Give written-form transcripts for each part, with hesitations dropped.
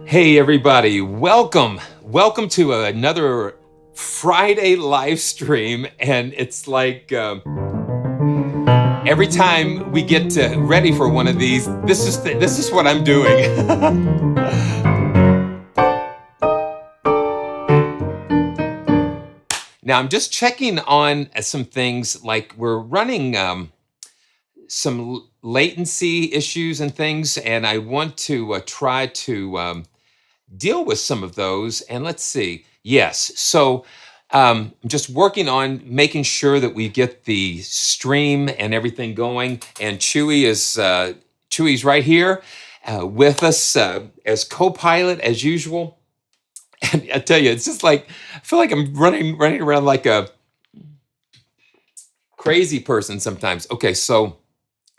Hey everybody, welcome to another Friday live stream. And it's like every time we get ready for one of these, this is what I'm doing. Now I'm just checking on some things, like we're running some latency issues and things, and I want to try to deal with some of those. And let's see. Yes. So I'm just working on making sure that we get the stream and everything going. And Chewy's right here with us as co-pilot as usual. And I tell you, it's just like, I feel like I'm running around like a crazy person sometimes. Okay, so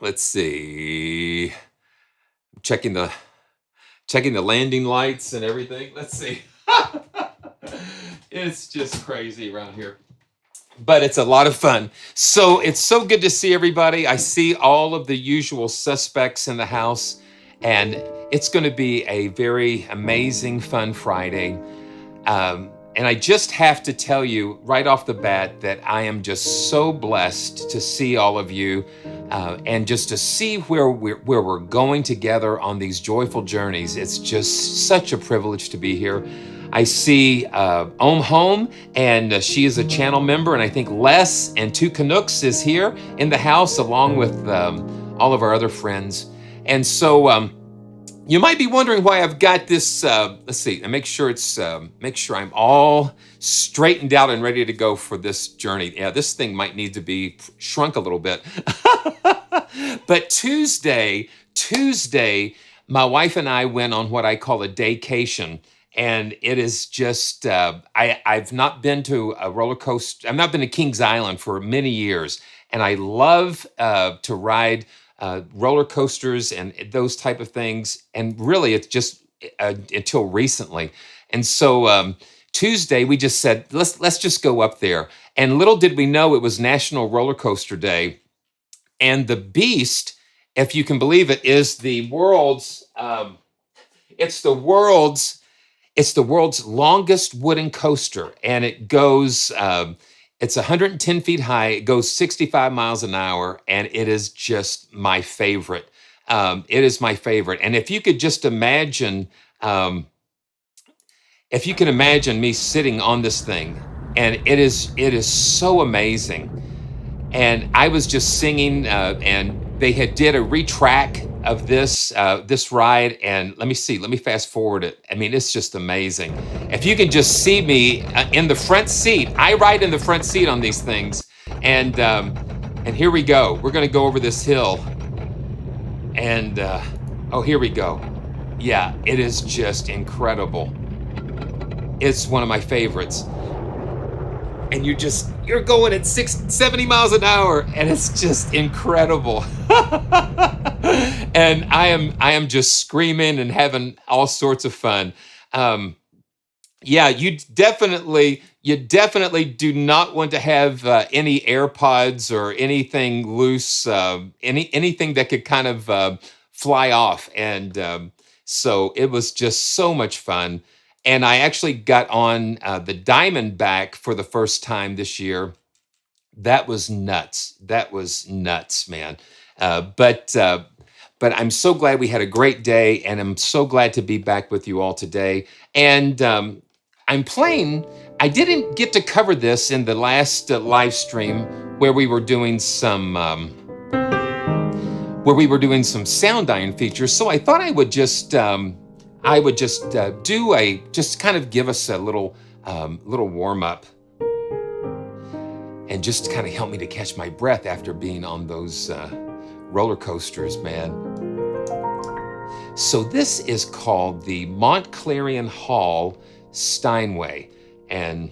let's see. Checking the landing lights and everything. Let's see. It's just crazy around here, but it's a lot of fun. So it's so good to see everybody. I see all of the usual suspects in the house, and it's going to be a very amazing, fun Friday. And I just have to tell you right off the bat that I am just so blessed to see all of you, and just to see where we're going together on these joyful journeys. It's just such a privilege to be here. I see Home, and she is a channel member, and I think Les and Two Canucks is here in the house along with all of our other friends. And so you might be wondering why I've got this. Let's see, and make sure I'm all straightened out and ready to go for this journey. Yeah, this thing might need to be shrunk a little bit. But Tuesday, my wife and I went on what I call a daycation. And it is just, I've not been to a roller coaster. I've not been to Kings Island for many years. And I love to ride roller coasters and those type of things. And really, it's just until recently. And so Tuesday, we just said, let's just go up there. And little did we know it was National Roller Coaster Day. And the Beast, if you can believe it, is the world's, it's the world's longest wooden coaster. And it goes, it's 110 feet high. It goes 65 miles an hour. And it is just my favorite. It is my favorite. And if you could just imagine, if you can imagine me sitting on this thing, and it is so amazing. And I was just singing, and they did a retrack of this ride. And let me fast forward it. I mean, it's just amazing. If you can just see me in the front seat, I ride in the front seat on these things. And here we go. We're going to go over this hill. And oh, here we go. Yeah, it is just incredible. It's one of my favorites. And you're going at 70 miles an hour, and it's just incredible. And I am just screaming and having all sorts of fun. Yeah, you definitely do not want to have any AirPods or anything loose, anything that could kind of fly off. And so it was just so much fun. And I actually got on the Diamondback for the first time this year. That was nuts. That was nuts, man. But I'm so glad we had a great day, and I'm so glad to be back with you all today. And I'm playing. I didn't get to cover this in the last live stream where we were doing some Soundiron features. So I thought I would just just kind of give us a little warm up, and just kind of help me to catch my breath after being on those roller coasters, man. So this is called the Montclarion Hall Steinway, and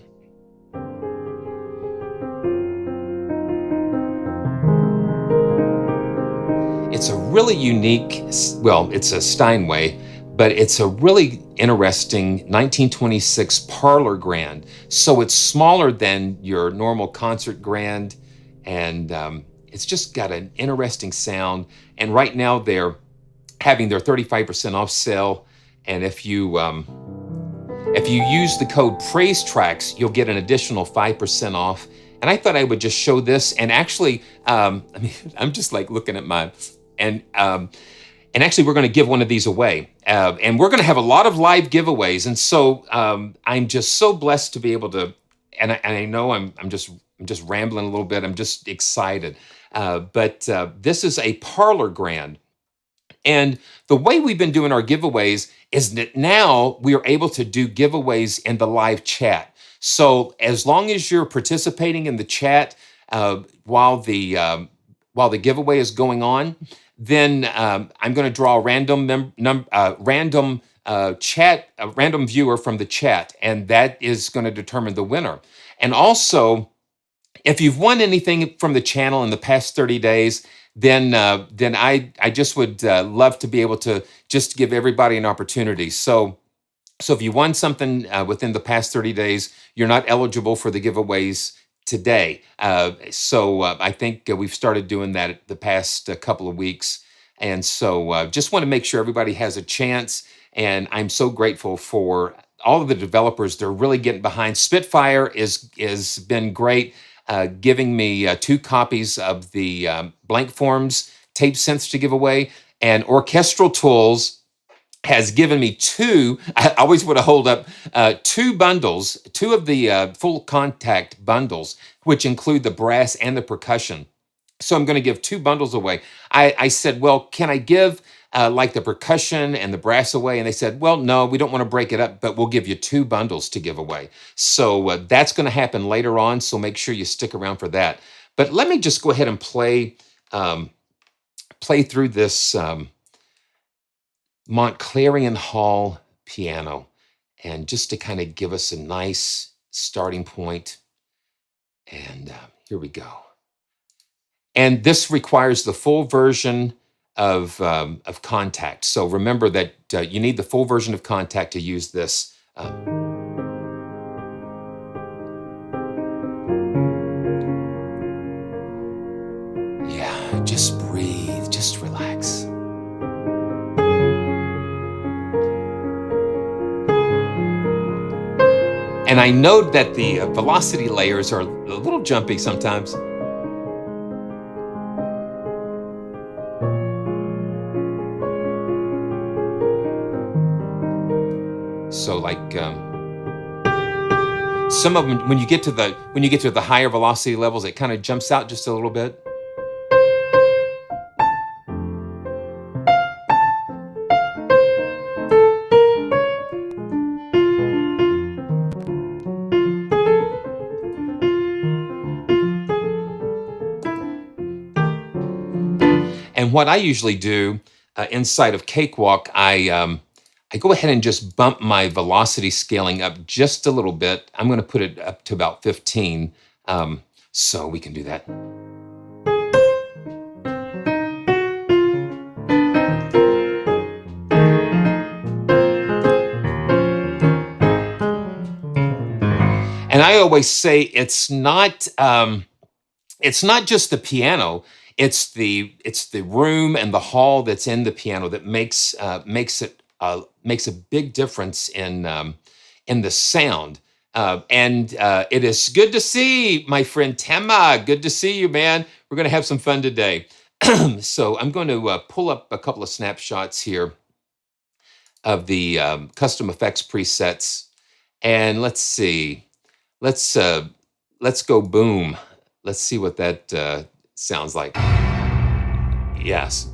it's a really unique, well, it's a Steinway, but it's a really interesting 1926 parlor grand. So it's smaller than your normal concert grand, and it's just got an interesting sound. And right now they're having their 35% off sale, And if you use the code PraiseTracks, you'll get an additional 5% off. And I thought I would just show this. And actually, I mean, I'm just like looking at mine. And actually, we're going to give one of these away. And we're going to have a lot of live giveaways. And so I'm just so blessed to be able to. And I know I'm just rambling a little bit. I'm just excited. But this is a Parlor Grand. And the way we've been doing our giveaways is that now we are able to do giveaways in the live chat. So as long as you're participating in the chat while the giveaway is going on, then I'm going to draw a random random viewer from the chat, and that is going to determine the winner. And also, if you've won anything from the channel in the past 30 days, then I just would love to be able to just give everybody an opportunity. So if you won something within the past 30 days, you're not eligible for the giveaways today. So I think we've started doing that the past couple of weeks. And so just want to make sure everybody has a chance. And I'm so grateful for all of the developers. They're really getting behind. Spitfire is been great. Giving me 2 copies of the Blankfor.ms Tape Synths to give away, and Orchestral Tools has given me 2. I always want to hold up 2 bundles, 2 of the full contact bundles, which include the brass and the percussion. So I'm going to give 2 bundles away. I said, well, can I give like the percussion and the brass away? And they said, well, no, we don't want to break it up, but we'll give you 2 bundles to give away. So that's going to happen later on. So make sure you stick around for that. But let me just go ahead and play through this Montclarion Hall piano, and just to kind of give us a nice starting point. And here we go. And this requires the full version of Contact. So remember that you need the full version of Contact to use this. Yeah, just breathe, just relax. And I know that the velocity layers are a little jumpy sometimes. So like some of them, when you get to the higher velocity levels, it kind of jumps out just a little bit. And what I usually do inside of Cakewalk, I go ahead and just bump my velocity scaling up just a little bit. I'm going to put it up to about 15, so we can do that. And I always say it's not just the piano. It's the room and the hall that's in the piano that makes a big difference in the sound. And it is good to see my friend Tema. Good to see you, man. We're going to have some fun today. So I'm going to pull up a couple of snapshots here of the custom effects presets, and let's see. Let's go boom. Let's see what that sounds like. Yes.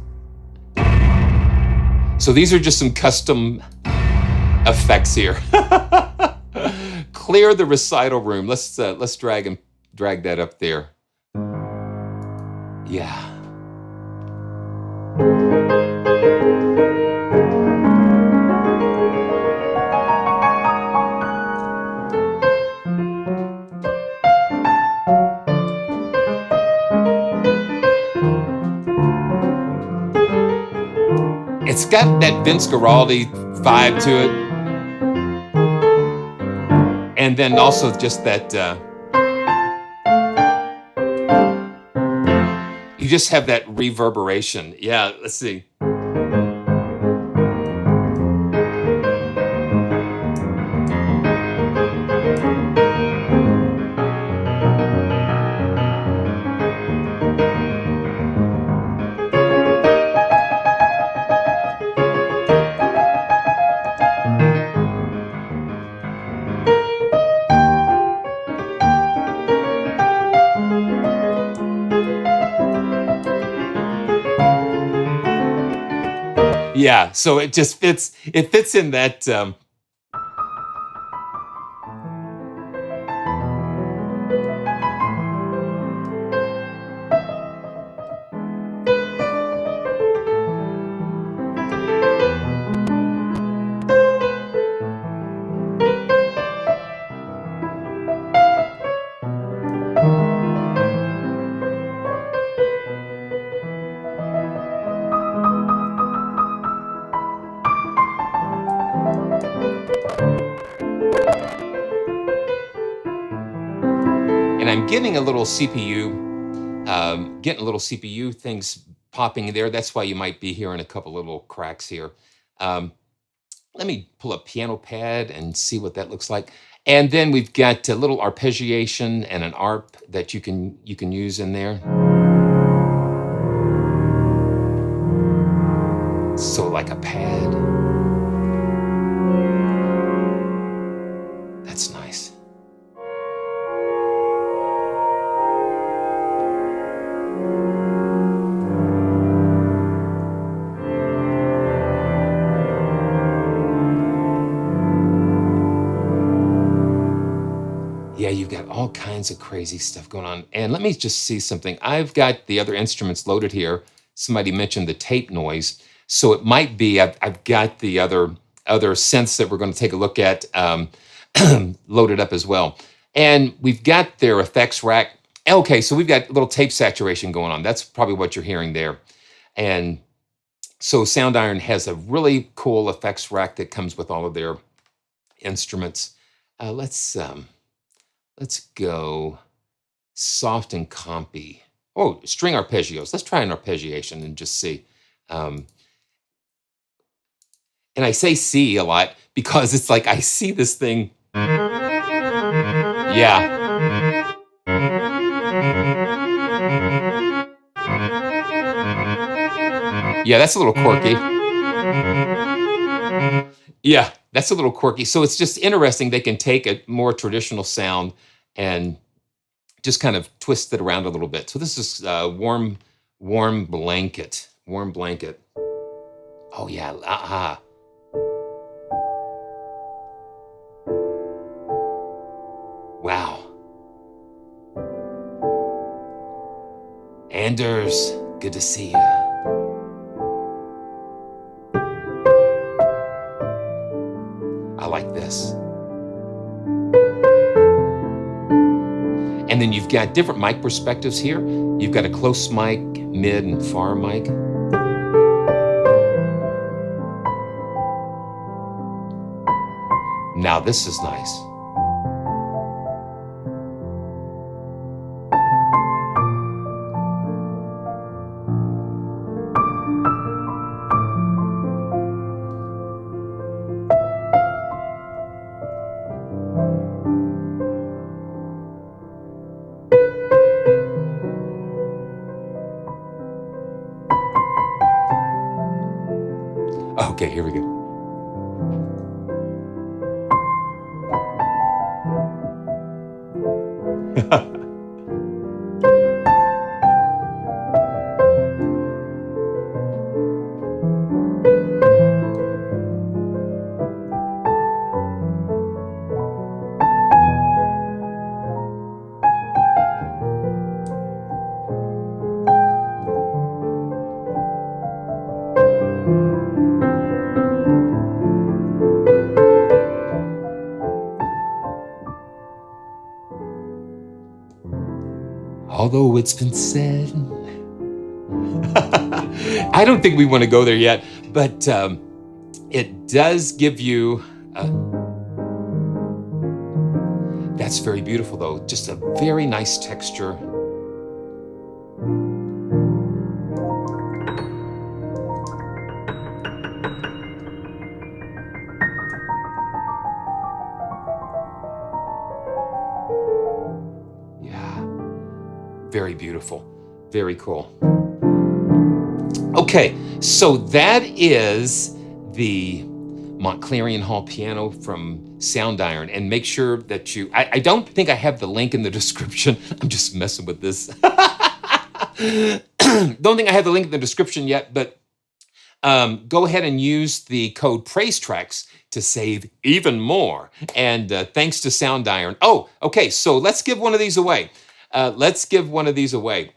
So these are just some custom effects here. Clear the recital room. Let's drag that up there. Yeah. It's got that Vince Guaraldi vibe to it. And then also just that, you just have that reverberation. Yeah, let's see. Yeah, so it just fits. It fits in that. And I'm getting a little CPU things popping there. That's why you might be hearing a couple little cracks here. Um, Let me pull a piano pad and see what that looks like. And then we've got a little arpeggiation and an arp that you can use in there. So like a pad. That's nice. Yeah, you've got all kinds of crazy stuff going on. And let me just see something. I've got the other instruments loaded here. Somebody mentioned the tape noise. So it might be, I've got the other synths that we're going to take a look at loaded up as well. And we've got their effects rack. Okay, so we've got a little tape saturation going on. That's probably what you're hearing there. And so Soundiron has a really cool effects rack that comes with all of their instruments. Let's go soft and compy. Oh, string arpeggios. Let's try an arpeggiation and just see. And I say see a lot because it's like I see this thing. Yeah. Yeah, that's a little quirky. Yeah, that's a little quirky. So it's just interesting. They can take a more traditional sound and just kind of twist it around a little bit. So this is warm blanket. Warm blanket. Oh yeah. Wow. Anders, good to see you. I like this. And then you've got different mic perspectives here. You've got a close mic, mid, and far mic. Now this is nice. Okay, here we go. Although it's been said, I don't think we want to go there yet, but it does give you, that's very beautiful though, just a very nice texture. Very beautiful, very cool. Okay, so that is the Montclarion Hall piano from Soundiron, and make sure that you, I don't think I have the link in the description. I'm just messing with this. Don't think I have the link in the description yet, but go ahead and use the code PraiseTracks to save even more. And thanks to Soundiron. Oh, okay. So let's give one of these away. Let's give one of these away.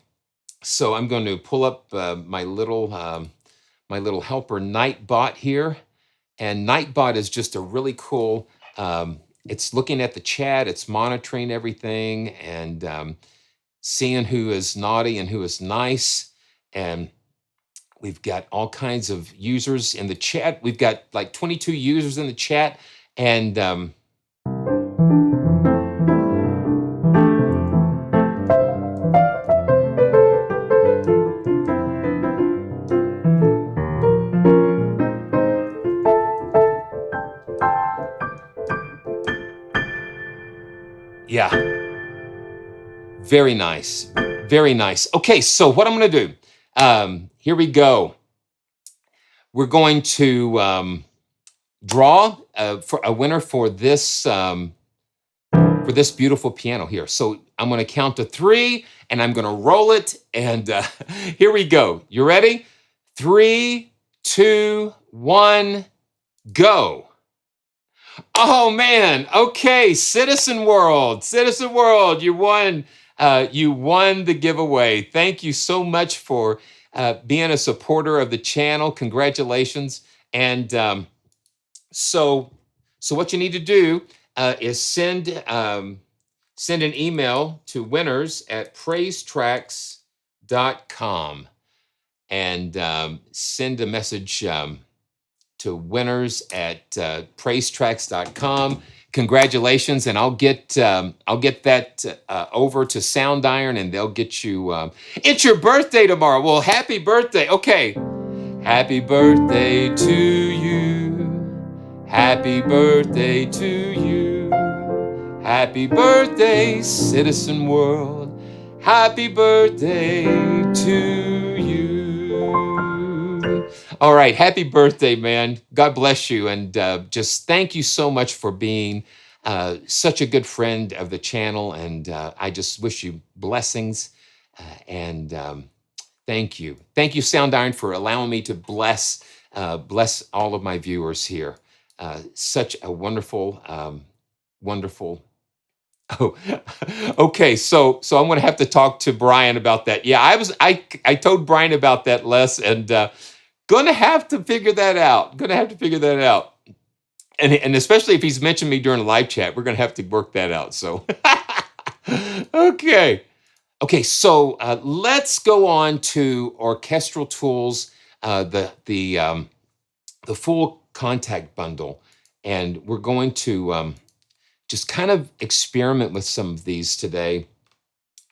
So I'm going to pull up my little helper Nightbot here. And Nightbot is just a really cool, it's looking at the chat, it's monitoring everything, and seeing who is naughty and who is nice. And we've got all kinds of users in the chat. We've got like 22 users in the chat. And yeah, very nice. Very nice. Okay, so what I'm going to do, here we go. We're going to draw for a winner for this beautiful piano here. So I'm going to count to 3, and I'm going to roll it. And here we go. You ready? 3, 2, 1, go. Oh man. Okay, Citizen World, you won. You won the giveaway. Thank you so much for being a supporter of the channel. Congratulations. And so what you need to do is send an email to winners@praisetracks.com and send a message to winners@praisetracks.com. Congratulations, and I'll get that over to Soundiron, and they'll get you. It's your birthday tomorrow. Well, happy birthday. Okay, happy birthday to you. Happy birthday to you. Happy birthday, Citizen World. Happy birthday to you. All right, happy birthday, man. God bless you. And just thank you so much for being such a good friend of the channel. And I just wish you blessings. And thank you. Thank you, Soundiron, for allowing me to bless all of my viewers here. Such a wonderful, wonderful. Oh, okay. So I'm going to have to talk to Brian about that. Yeah, I told Brian about that, Les, and going to have to figure that out. And especially if he's mentioned me during a live chat, we're going to have to work that out. So, okay. So let's go on to Orchestral Tools, the full contact bundle, and we're going to just kind of experiment with some of these today.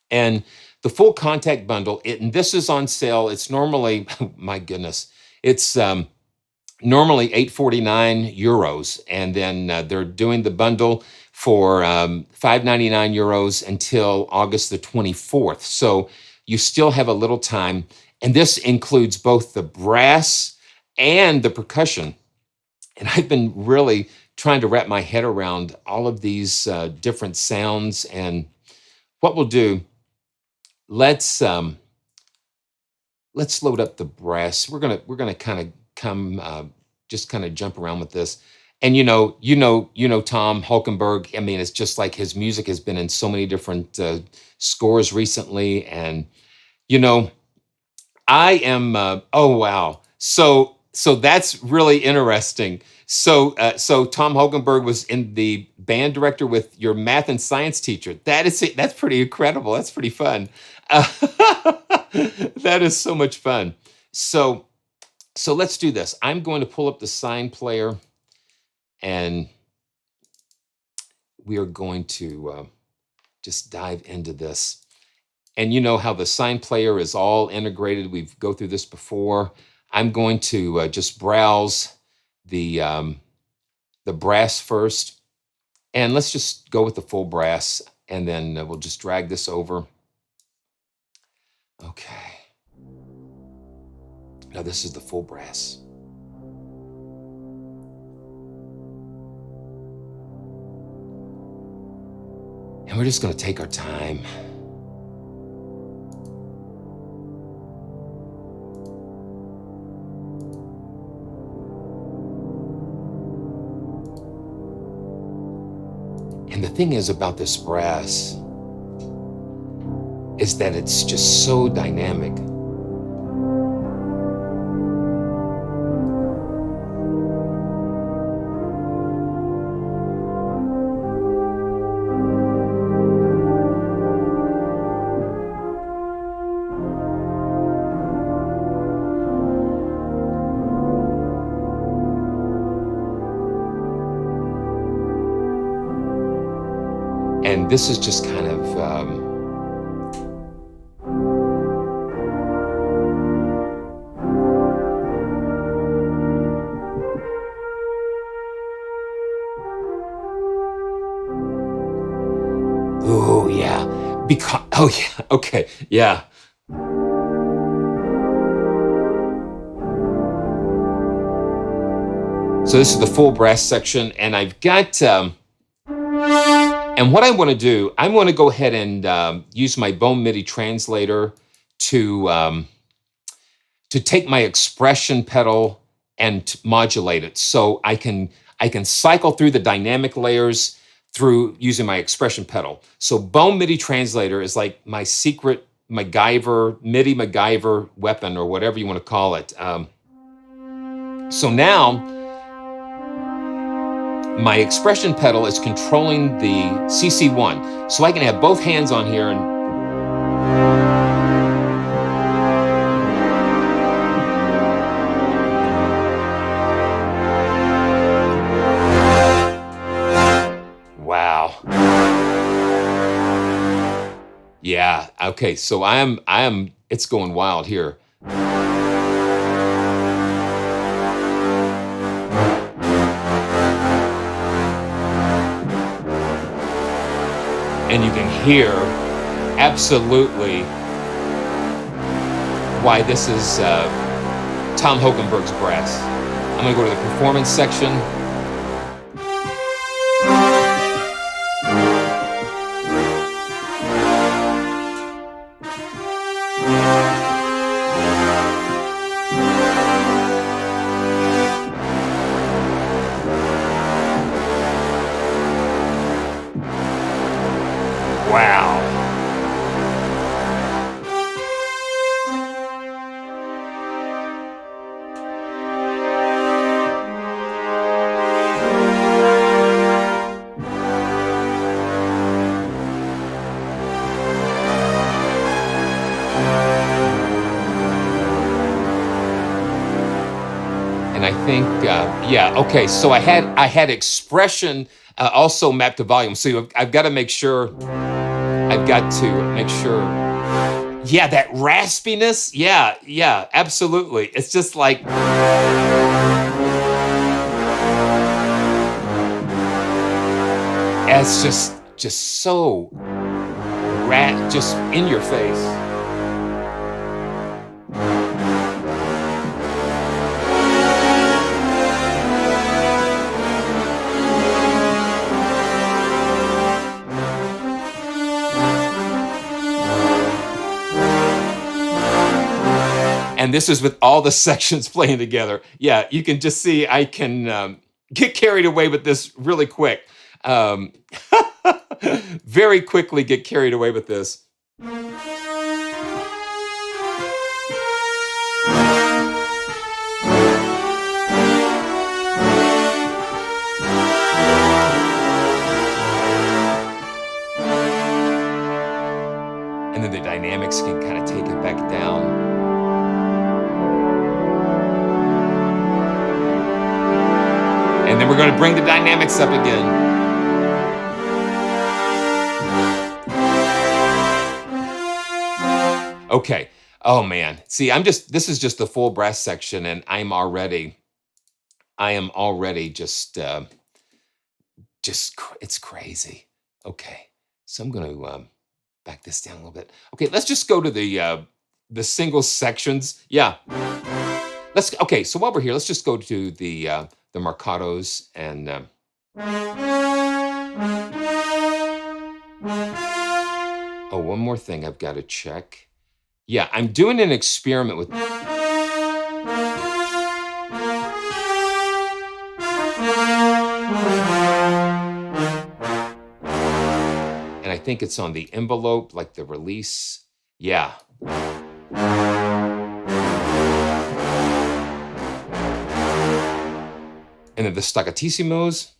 And the full contact bundle, and this is on sale. It's normally, my goodness, it's normally €849, and then they're doing the bundle for €599 until August the 24th. So you still have a little time, and this includes both the brass and the percussion. And I've been really trying to wrap my head around all of these different sounds. And what we'll do, let's load up the brass. We're gonna kind of come just kind of jump around with this. And you know Tom Holkenborg. I mean, it's just like his music has been in so many different scores recently. And I am. Oh wow. So that's really interesting. So Tom Holkenborg was in the band director with your math and science teacher. That's pretty incredible. That's pretty fun. That is so much fun. So let's do this. I'm going to pull up the sign player, and we are going to just dive into this. And you know how the sign player is all integrated. We've go through this before. I'm going to just browse the brass first, and let's just go with the full brass, and then we'll just drag this over. Okay. Now this is the full brass. And we're just going to take our time. And the thing is about this brass is that it's just so dynamic. And this is just kind of oh yeah, because oh yeah, okay, yeah. So this is the full brass section, and I've got. And what I want to do, I want to go ahead and use my Bone MIDI translator to take my expression pedal and modulate it, so I can cycle through the dynamic layers through using my expression pedal. So Bone MIDI translator is like my secret MacGyver, MIDI MacGyver weapon, or whatever you want to call it. So now, my expression pedal is controlling the CC1. So I can have both hands on here and wow. Yeah, okay, so I am it's going wild here. And you can hear absolutely why this is Tom Holkenborg's brass. I'm going to go to the performance section. Wow. And I think, yeah, okay, so I had expression also mapped to volume. So I've got to make sure, yeah, that raspiness, yeah, absolutely. It's just like, it's just so just in your face. And this is with all the sections playing together. Yeah, you can just see I can get carried away with this really quick. Very quickly get carried away with this. And then the dynamics can kind of take it back down. And then we're going to bring the dynamics up again. Okay. Oh man. See, this is just the full brass section, and I am already just it's crazy. Okay. So I'm going to back this down a little bit. Okay, let's just go to the single sections. Yeah. Okay, so while we're here, let's just go to the marcatos and oh, one more thing I've got to check. Yeah, I'm doing an experiment with think it's on the envelope, like the release. Yeah. And then the staccatissimos.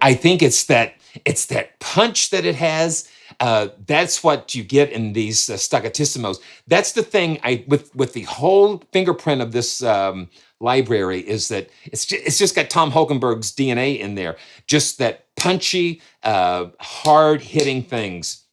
I think it's that punch that it has. That's what you get in these staccatissimos. That's the thing with the whole fingerprint of this library is that it's just got Tom Holkenborg's DNA in there. Just that punchy, hard hitting things.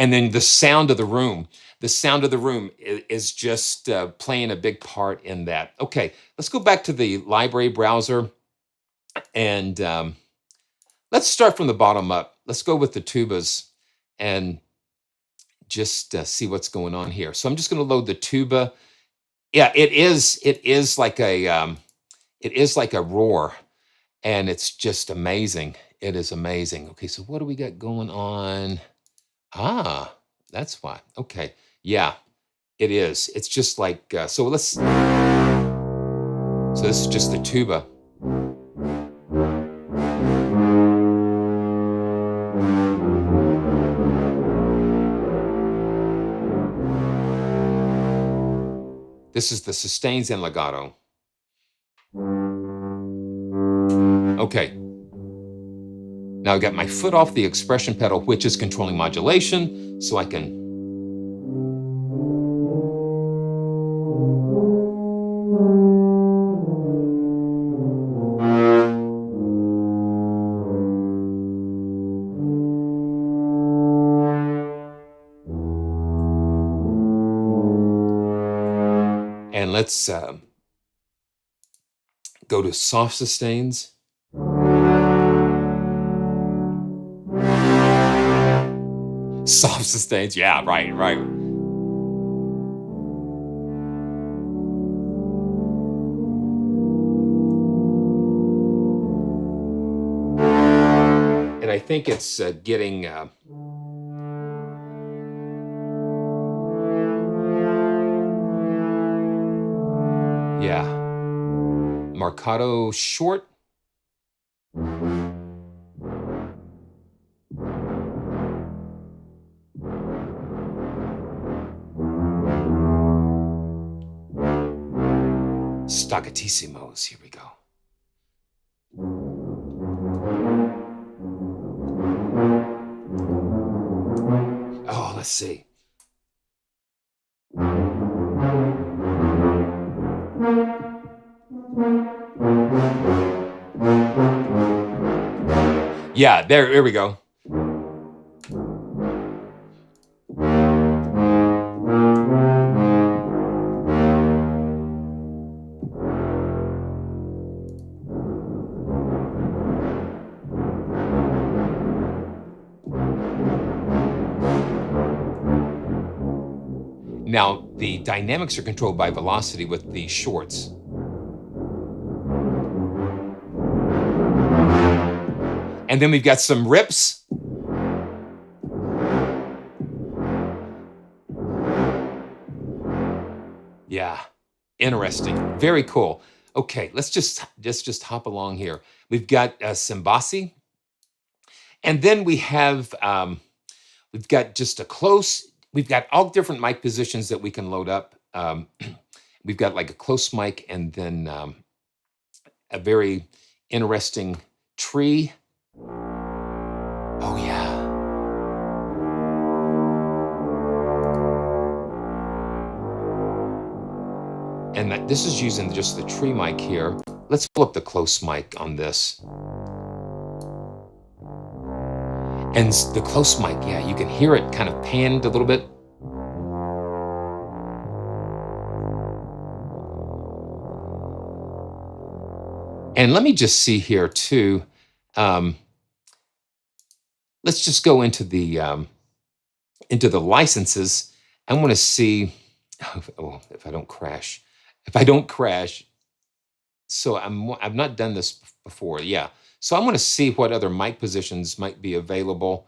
And then the sound of the room. The sound of the room is just playing a big part in that. Okay, let's go back to the library browser. And let's start from the bottom up. Let's go with the tubas and just see what's going on here. So I'm just going to load the tuba. Yeah, it is like a roar, and it's just amazing. It is amazing. Okay, so what do we got going on? Ah, that's why. Okay. Yeah, it is. It's just like, so this is just the tuba. This is the sustains and legato. Okay. Now I've got my foot off the expression pedal, which is controlling modulation, so I can. And let's go to soft sustains. Soft sustains, yeah, right. And I think it's getting... yeah. Marcato short. Staccatissimos, here we go. Oh, let's see. Yeah, here we go. Now, the dynamics are controlled by velocity with the shorts. And then we've got some rips. Yeah, interesting. Very cool. Okay, let's just hop along here. We've got Simbasi. And then we have, we've got just a close. We've got all different mic positions that we can load up. We've got like a close mic and then a very interesting tree. Oh, yeah. And this is using just the tree mic here. Let's pull up the close mic on this. And the close mic, yeah, you can hear it kind of panned a little bit. And let me just see here too. Let's just go into the licenses. I want to see if I don't crash. If I don't crash, so I've not done this before. Yeah, so I want to see what other mic positions might be available.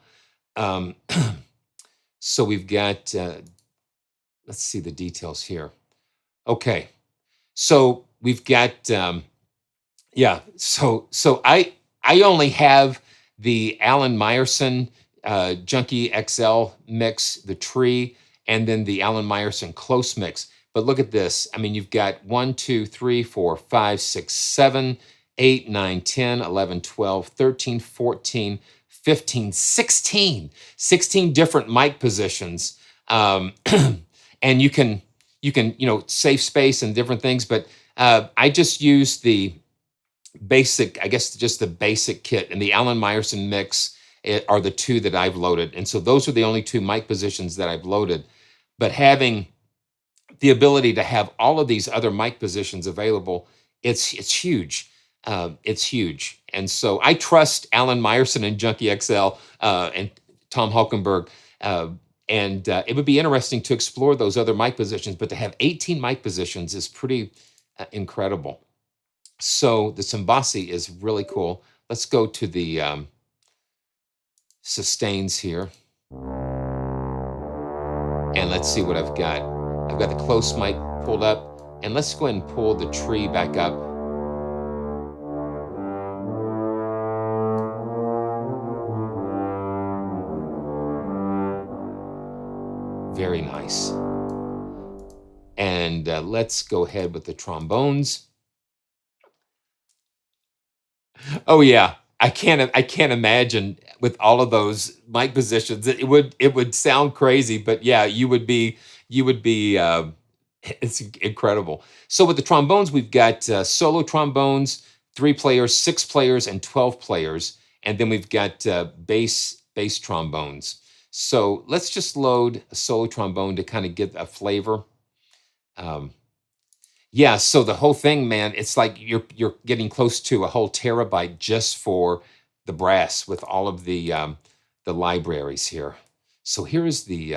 So we've got. Let's see the details here. Okay, so we've got. Yeah, so I only have the Alan Meyerson Junkie XL mix, the tree, and then the Alan Meyerson close mix. But look at this. I mean, you've got 1, 2, 3, 4, 5, 6, 7, 8, 9, 10, 11, 12, 13, 14, 15, 16 different mic positions. And you can save space and different things, but I just use the basic, I guess just the basic kit, and the Alan Meyerson mix are the two that I've loaded. And so those are the only two mic positions that I've loaded. But having the ability to have all of these other mic positions available, it's huge. It's huge. And so I trust Alan Meyerson and Junkie XL and Tom Holkenborg. And it would be interesting to explore those other mic positions, but to have 18 mic positions is pretty incredible. So the Simbasi is really cool. Let's go to the sustains here. And let's see what I've got. I've got the close mic pulled up. And let's go ahead and pull the tree back up. Very nice. And let's go ahead with the trombones. Oh yeah, I can't imagine with all of those mic positions. It would sound crazy, but yeah, you would be. It's incredible. So with the trombones, we've got solo trombones, 3 players, 6 players, and 12 players, and then we've got bass trombones. So let's just load a solo trombone to kind of get a flavor. Yeah, so the whole thing, man, it's like you're getting close to a whole terabyte just for the brass with all of the libraries here. So here is the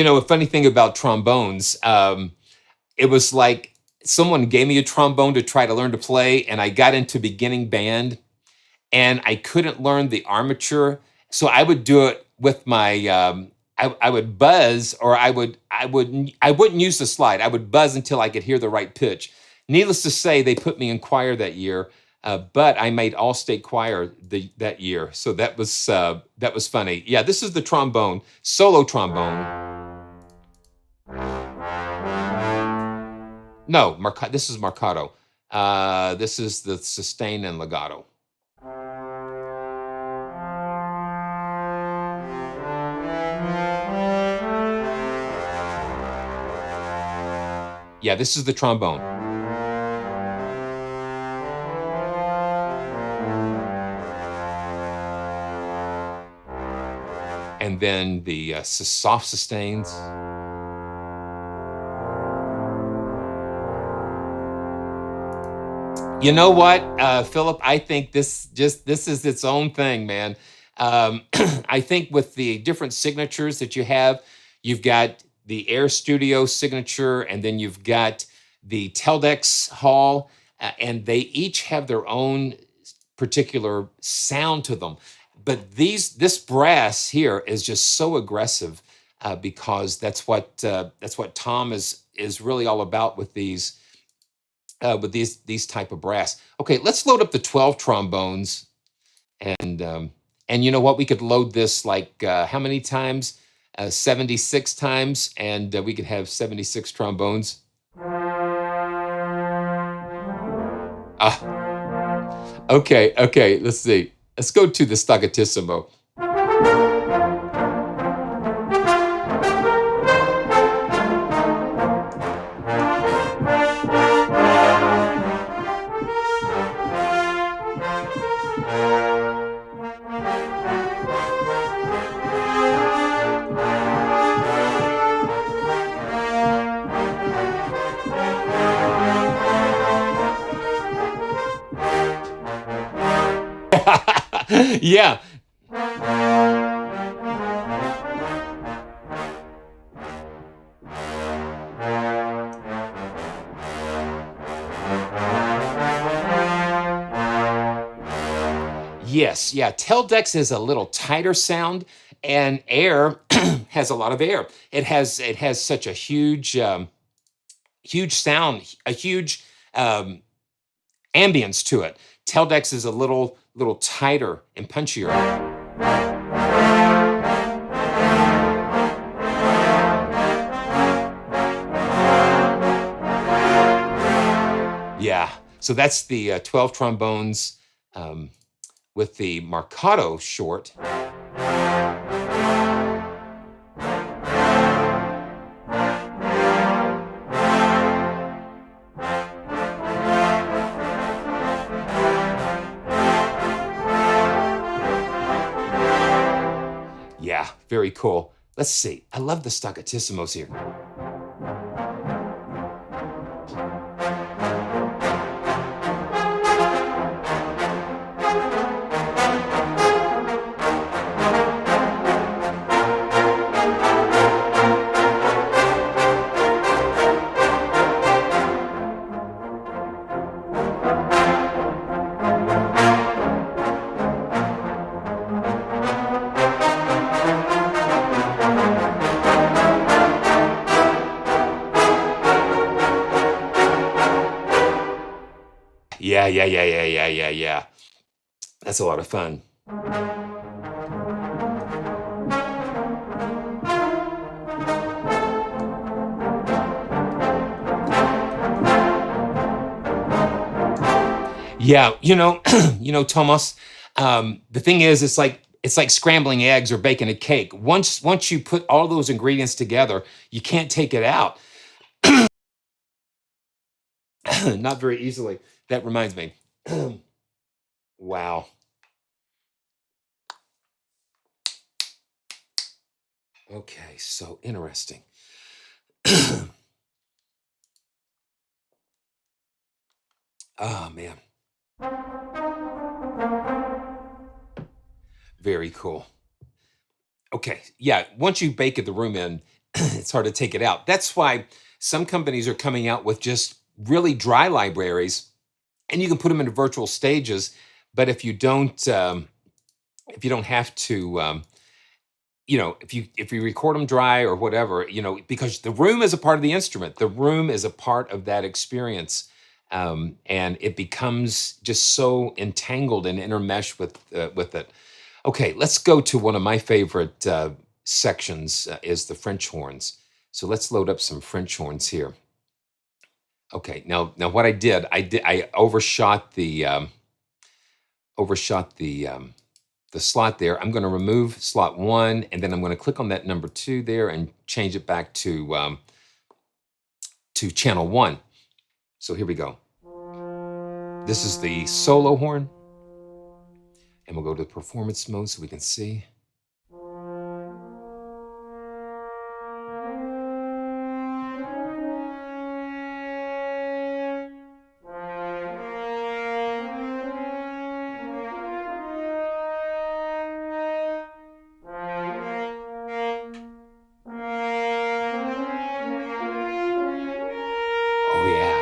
a funny thing about trombones, it was like someone gave me a trombone to try to learn to play, and I got into beginning band, and I couldn't learn the armature, so I would do it with my. I would buzz, or I wouldn't use the slide. I would buzz until I could hear the right pitch. Needless to say, they put me in choir that year, but I made all-state choir that year, so that was funny. Yeah, this is the trombone, solo trombone. No, this is marcato. This is the sustain and legato. Yeah, this is the trombone. And then the soft sustains. You know what, Philip? I think this is its own thing, man. I think with the different signatures that you have, you've got the Air Studio signature, and then you've got the Teldex Hall, and they each have their own particular sound to them. But this brass here is just so aggressive. because that's what Tom is really all about with these type of brass. Okay, let's load up the 12 trombones, and you know what? We could load this like how many times? 76 times, and we could have 76 trombones. Okay, let's see. Let's go to the staccatissimo. Yeah. Yes, yeah. Teldex is a little tighter sound, and air has a lot of air. It has such a huge sound, a huge ambience to it. Teldex is a little tighter and punchier. Yeah, so that's the 12 trombones with the marcato short. Yeah, very cool. Let's see. I love the staccatissimos here. Yeah. That's a lot of fun. Yeah, Thomas. The thing is, it's like scrambling eggs or baking a cake. Once you put all those ingredients together, you can't take it out. Not very easily. That reminds me. Wow. Okay, so interesting. Oh man. Very cool. Okay, yeah, once you bake the room in, it's hard to take it out. That's why some companies are coming out with just really dry libraries, and you can put them into virtual stages. But if you don't have to, if you record them dry or whatever, because the room is a part of the instrument, the room is a part of that experience, and it becomes just so entangled and intermeshed with it. Okay, let's go to one of my favorite sections is the French horns. So let's load up some French horns here. Okay, now what I overshot the slot there. I'm going to remove slot 1, and then I'm going to click on that number 2 there and change it back to channel 1. So here we go. This is the solo horn. And we'll go to performance mode so we can see. Oh yeah.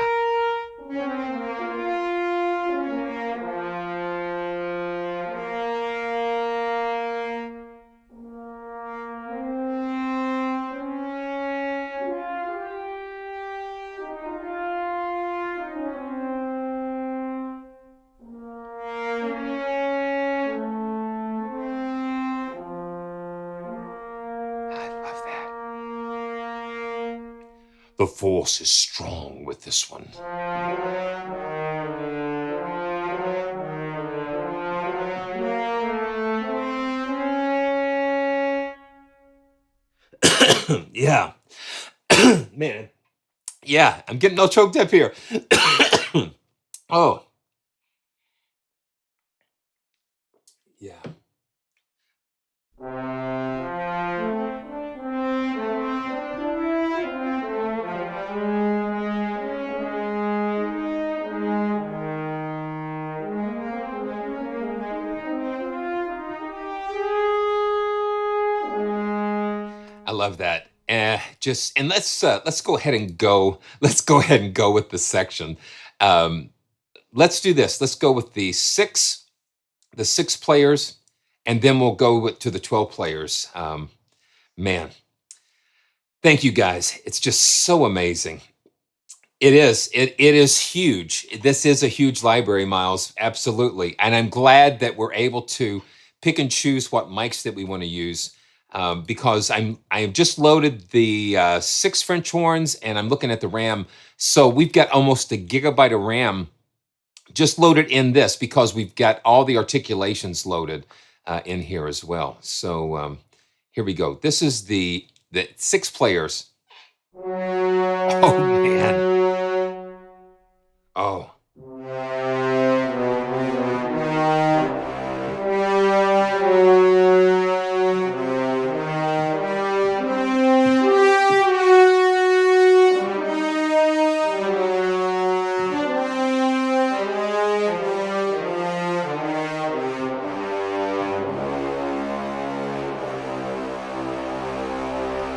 The force is strong with this one. Yeah. Man. Yeah, I'm getting all choked up here. Oh. Yeah. I love that. And let's go ahead and go. Let's go ahead and go with the section. Let's do this. Let's go with the six players, and then we'll go to the 12 players. Man, thank you guys. It's just so amazing. It is. It is huge. This is a huge library, Miles. Absolutely. And I'm glad that we're able to pick and choose what mics that we want to use, because I have just loaded the 6 French horns, and I'm looking at the RAM. So we've got almost a gigabyte of RAM just loaded in this, because we've got all the articulations loaded in here as well. So here we go. This is the 6 players. Oh man. Oh.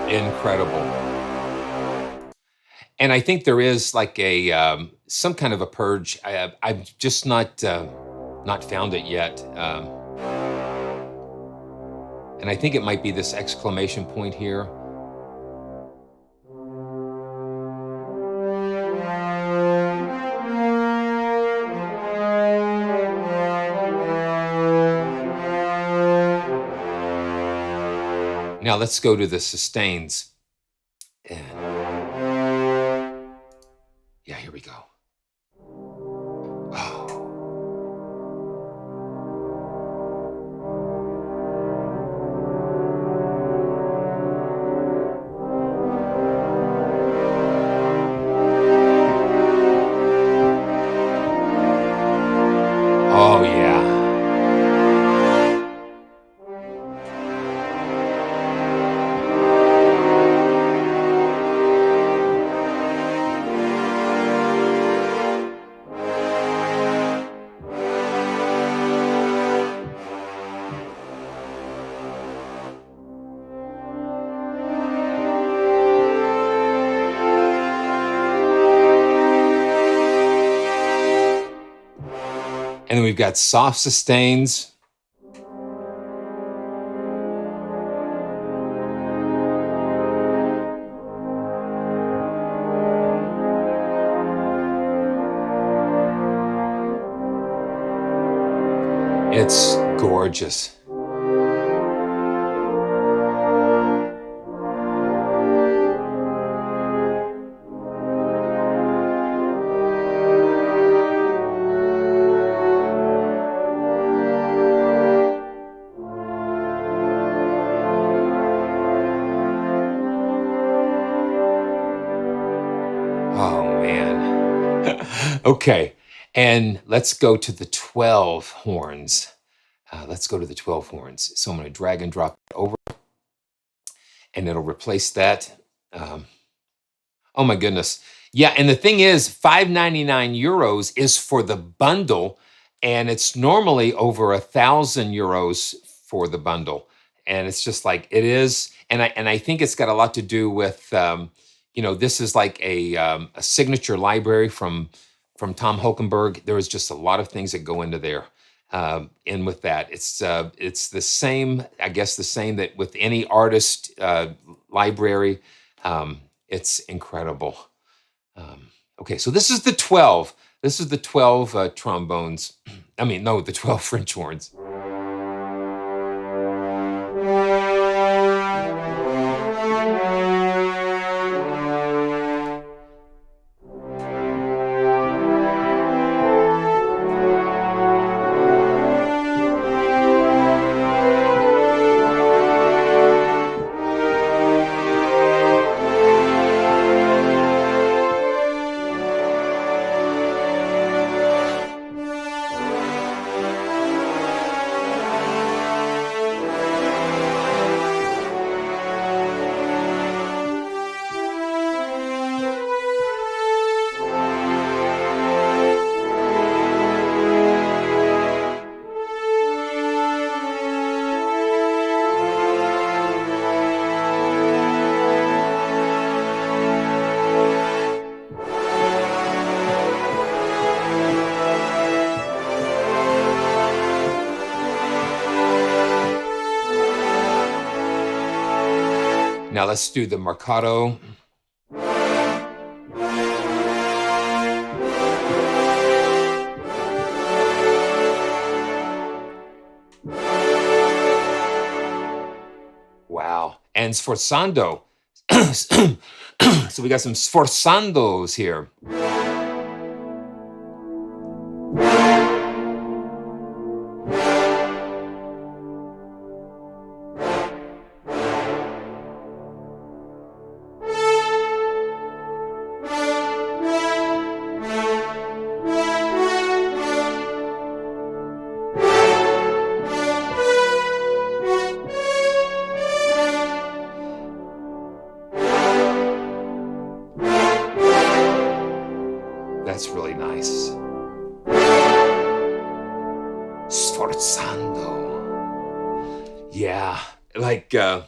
Incredible. And I think there is like a some kind of a purge. I've just not found it yet. And I think it might be this exclamation point here. Now let's go to the sustains. And yeah, here we go. Oh. Oh yeah. And then we've got soft sustains. It's gorgeous. Oh man. Okay. And let's go to the 12 horns. Let's go to the 12 horns. So I'm going to drag and drop it over, and it'll replace that. Oh my goodness. Yeah, and the thing is, 599 euros is for the bundle, and it's normally over 1,000 euros for the bundle. And it's just like it is, and I think it's got a lot to do with this is like a signature library from Tom Holkenborg. There is just a lot of things that go into there. And with that, it's the same, I guess, the same that with any artist library. It's incredible. Okay, so this is the 12. This is the 12 trombones. I mean, no, the 12 French horns. Now let's do the Mercado. Wow. And sforzando. So we got some sforzandos here. That's really nice. Sforzando. Yeah, like wow.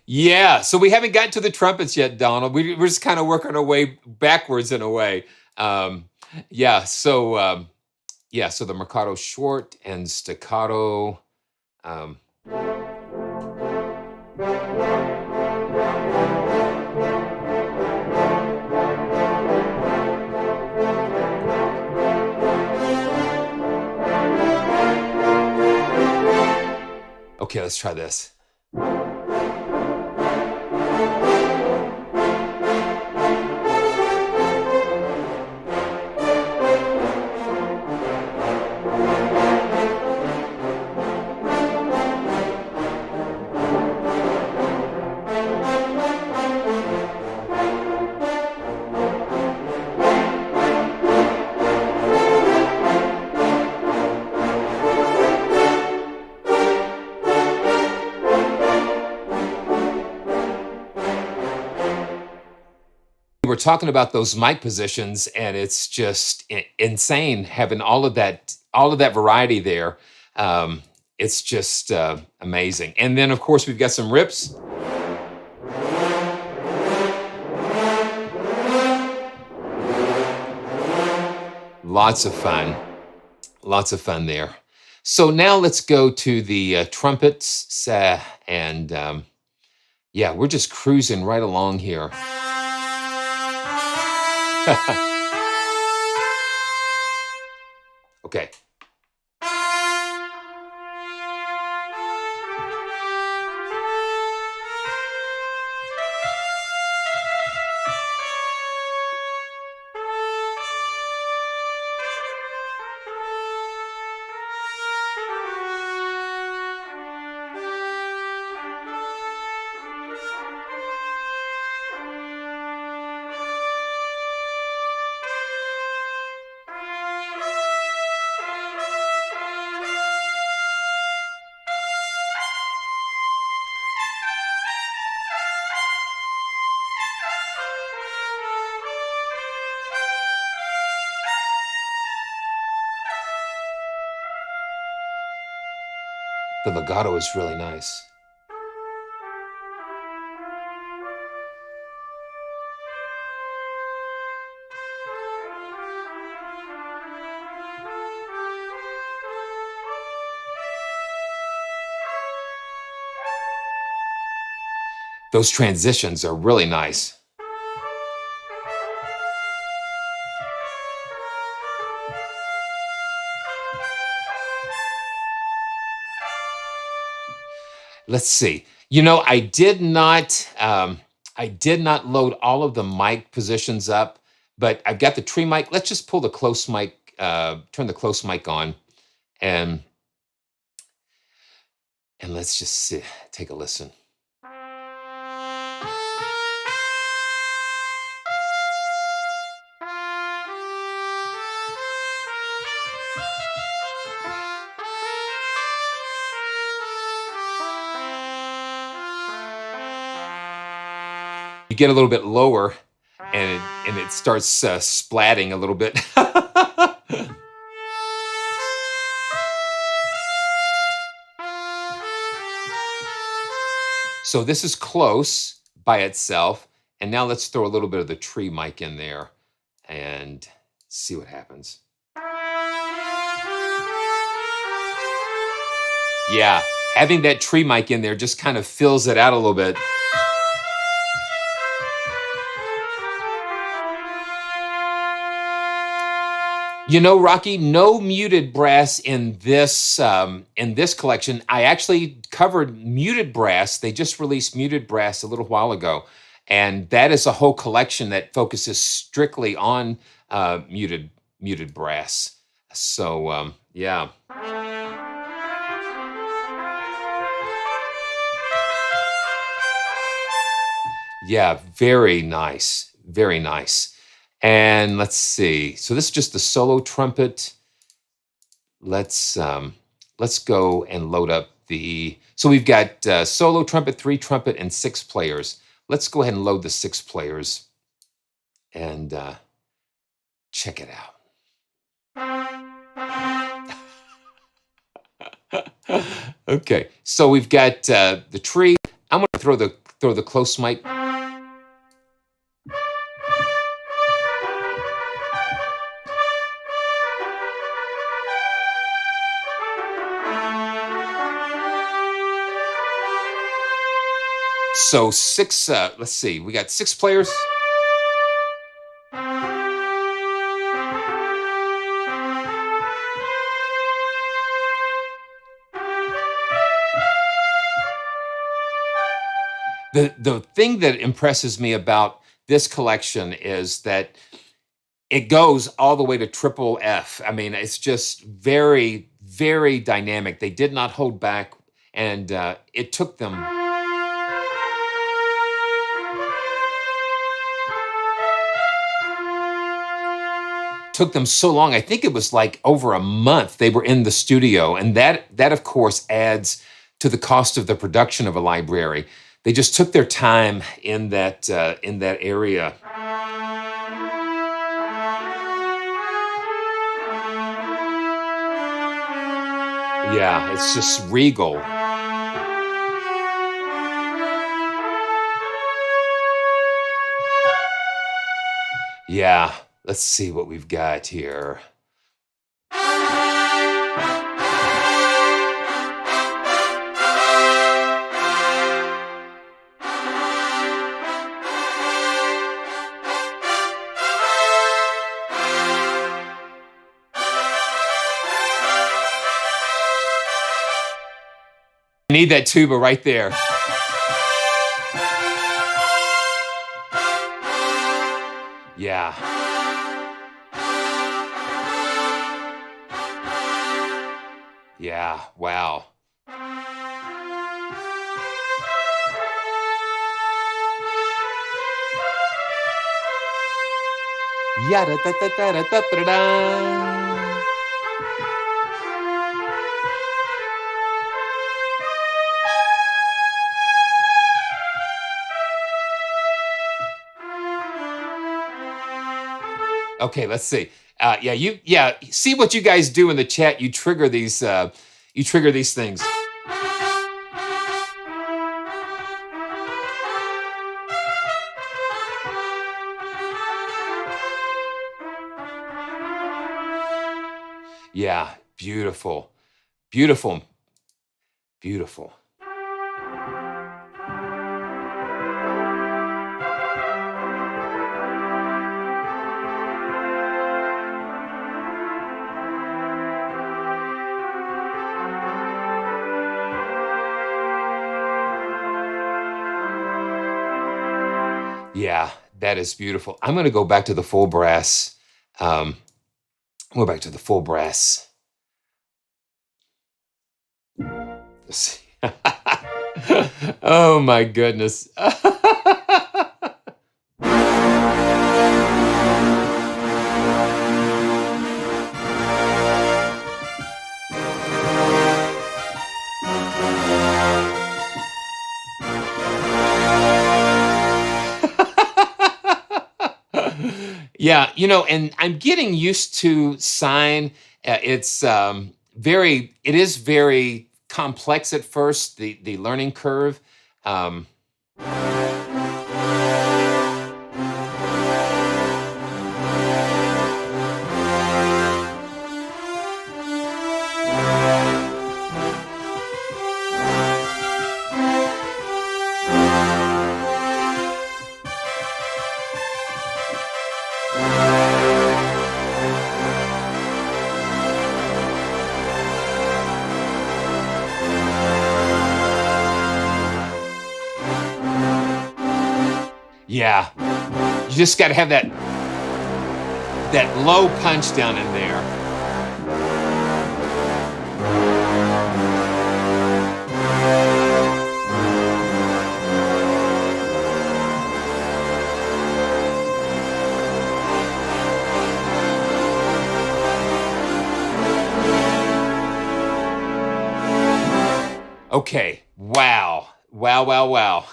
Yeah, so we haven't gotten to the trumpets yet, Donald. We're just kind of working our way backwards in a way. Yeah, so so the Mercado short and staccato. Okay, let's try this. We're talking about those mic positions, and it's just insane having all of that variety there. It's just amazing. And then, of course, we've got some rips. Lots of fun. Lots of fun there. So now let's go to the trumpets, and yeah, we're just cruising right along here. Okay. The legato is really nice. Those transitions are really nice. Let's see. You know, I did not load all of the mic positions up, but I've got the tree mic. Let's just pull the close mic, turn the close mic on, and let's just see, take a listen. You get a little bit lower, and it starts splatting a little bit. So this is close by itself, and now let's throw a little bit of the tree mic in there, and see what happens. Yeah, having that tree mic in there just kind of fills it out a little bit. You know, Rocky, no muted brass in this collection. I actually covered muted brass. They just released muted brass a little while ago, and that is a whole collection that focuses strictly on muted brass. So yeah. Yeah, very nice. Very nice. And let's see. So this is just the solo trumpet. Let's go and load up the. So we've got solo trumpet, 3 trumpet, and 6 players. Let's go ahead and load the 6 players and check it out. Okay, so we've got the tree. I'm going to throw the close mic. So 6, let's see, we got 6 players. The thing that impresses me about this collection is that it goes all the way to triple F. I mean, it's just very, very dynamic. They did not hold back, and it took them so long. I think it was like over a month they were in the studio, and that of course adds to the cost of the production of a library. They just took their time in that area. Yeah, it's just regal. Yeah, let's see what we've got here. I need that tuba right there. Yeah. Yeah, wow. Yada da da da da da da da. Okay, let's see. See what you guys do in the chat. You trigger these things. Yeah, beautiful, beautiful, beautiful. Yeah, that is beautiful. I'm going to go back to the full brass. Go back to the full brass. Let's see. Oh my goodness. Yeah, you know, and I'm getting used to Sine. It is very complex at first, the learning curve. Yeah, you just got to have that low punch down in there. Okay, wow, wow, wow, wow.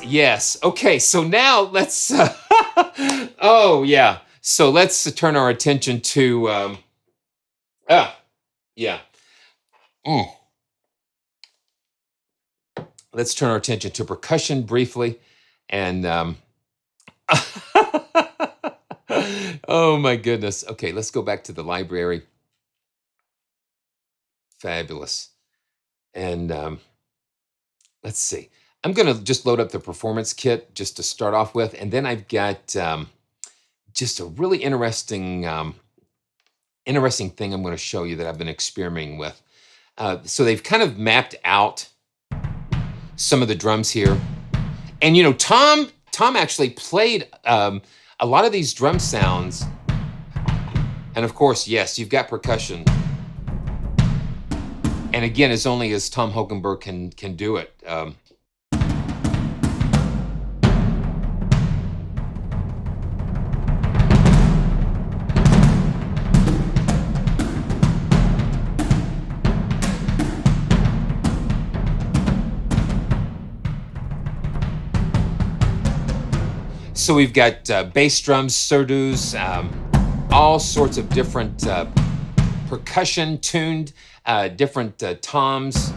Yes. Okay, so now let's, oh yeah. So let's turn our attention to, yeah. Let's turn our attention to percussion briefly. And, oh my goodness. Okay, let's go back to the library. Fabulous. And let's see. I'm going to just load up the performance kit just to start off with. And then I've got just a really interesting thing I'm going to show you that I've been experimenting with. So they've kind of mapped out some of the drums here. And, you know, Tom actually played a lot of these drum sounds. And of course, yes, you've got percussion. And again, as only as Tom Holkenborg can do it. So we've got bass drums, surdos, all sorts of different percussion tuned, different toms.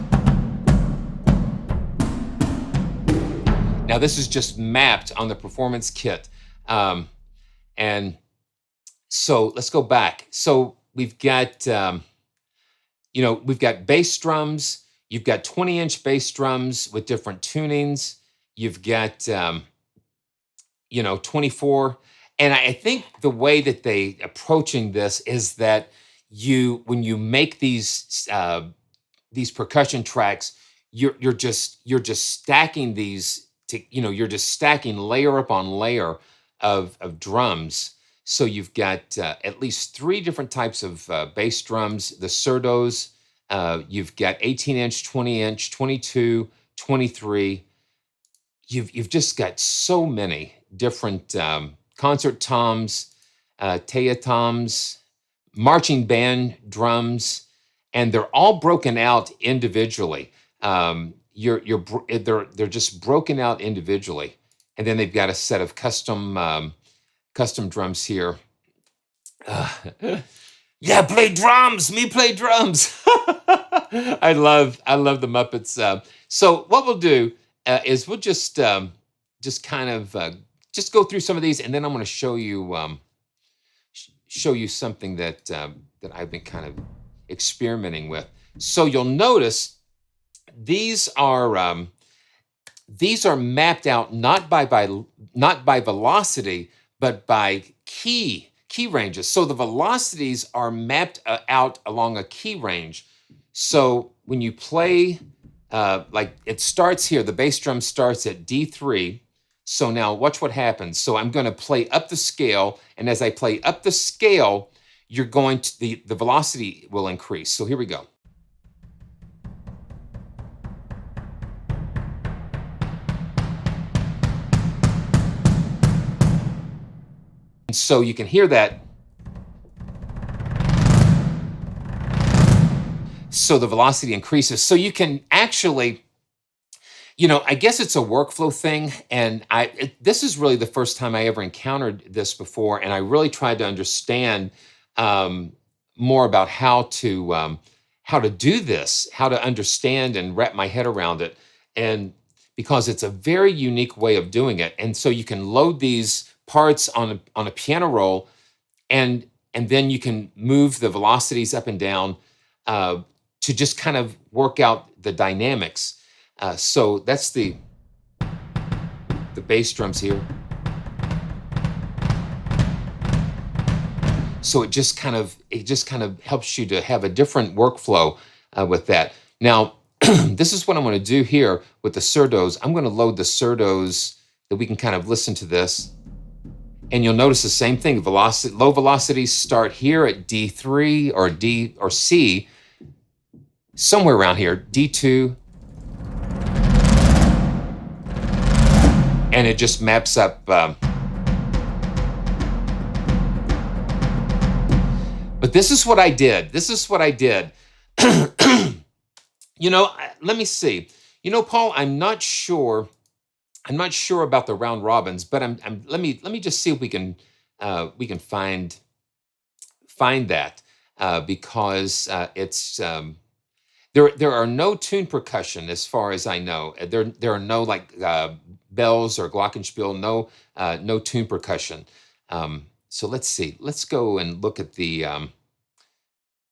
Now this is just mapped on the performance kit. And so let's go back. So we've got, we've got bass drums. You've got 20-inch bass drums with different tunings. You've got, 24. And I think the way that they approaching this is that when you make these percussion tracks, you're just stacking these you're just stacking layer upon layer of drums. So you've got at least 3 different types of bass drums, the surdos. You've got 18-inch, 20-inch, 22, 23. You've just got so many different concert toms, taya toms, marching band drums, and they're all broken out individually. They're just broken out individually, and then they've got a set of custom drums here. Yeah, play drums. Me play drums. I love the Muppets. So what we'll do is we'll just kind of just go through some of these, and then I'm going to show you something that I've been kind of experimenting with. So you'll notice these are mapped out not by velocity, but by key ranges. So the velocities are mapped out along a key range. So when you play, like it starts here, the bass drum starts at D3. So now watch what happens. So I'm going to play up the scale, and as I play up the scale, you're going to the velocity will increase. So here we go. And so you can hear that. So the velocity increases. So you can actually, I guess it's a workflow thing, and this is really the first time I ever encountered this before, and I really tried to understand more about how to do this, how to understand and wrap my head around it, and because it's a very unique way of doing it. And so you can load these parts on a piano roll, and then you can move the velocities up and down to just kind of work out the dynamics. So that's the bass drums here. So it just kind of helps you to have a different workflow with that. Now, this is what I'm going to do here with the surdos. I'm going to load the surdos that we can kind of listen to this. And you'll notice the same thing. Low velocities start here at D3 or D or C, somewhere around here, D2. And it just maps up. But this is what I did. You know, let me see. You know, Paul, I'm not sure about the round robins, but let me just see if we can find that because it's there are no tune percussion as far as I know. There are no like bells or glockenspiel, no tune percussion. So let's see. Let's go and look at the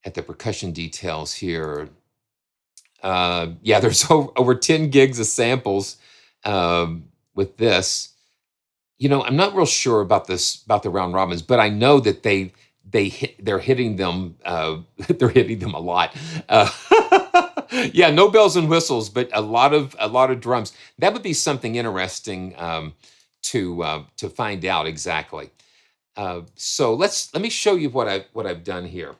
percussion details here. Yeah, there's over 10 gigs of samples with this. You know, I'm not real sure about the round robins, but I know that they're hitting them. They're hitting them a lot. Yeah, no bells and whistles, but a lot of drums. That would be something interesting to find out exactly. So let me show you what I've done here.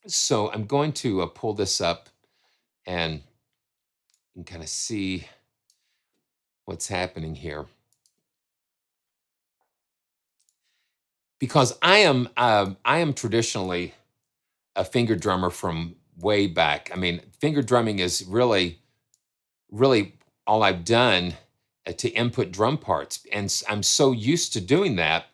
So I'm going to pull this up and you can kind of see what's happening here. Because I am traditionally a finger drummer from way back. I mean, finger drumming is really all I've done to input drum parts, and I'm so used to doing that.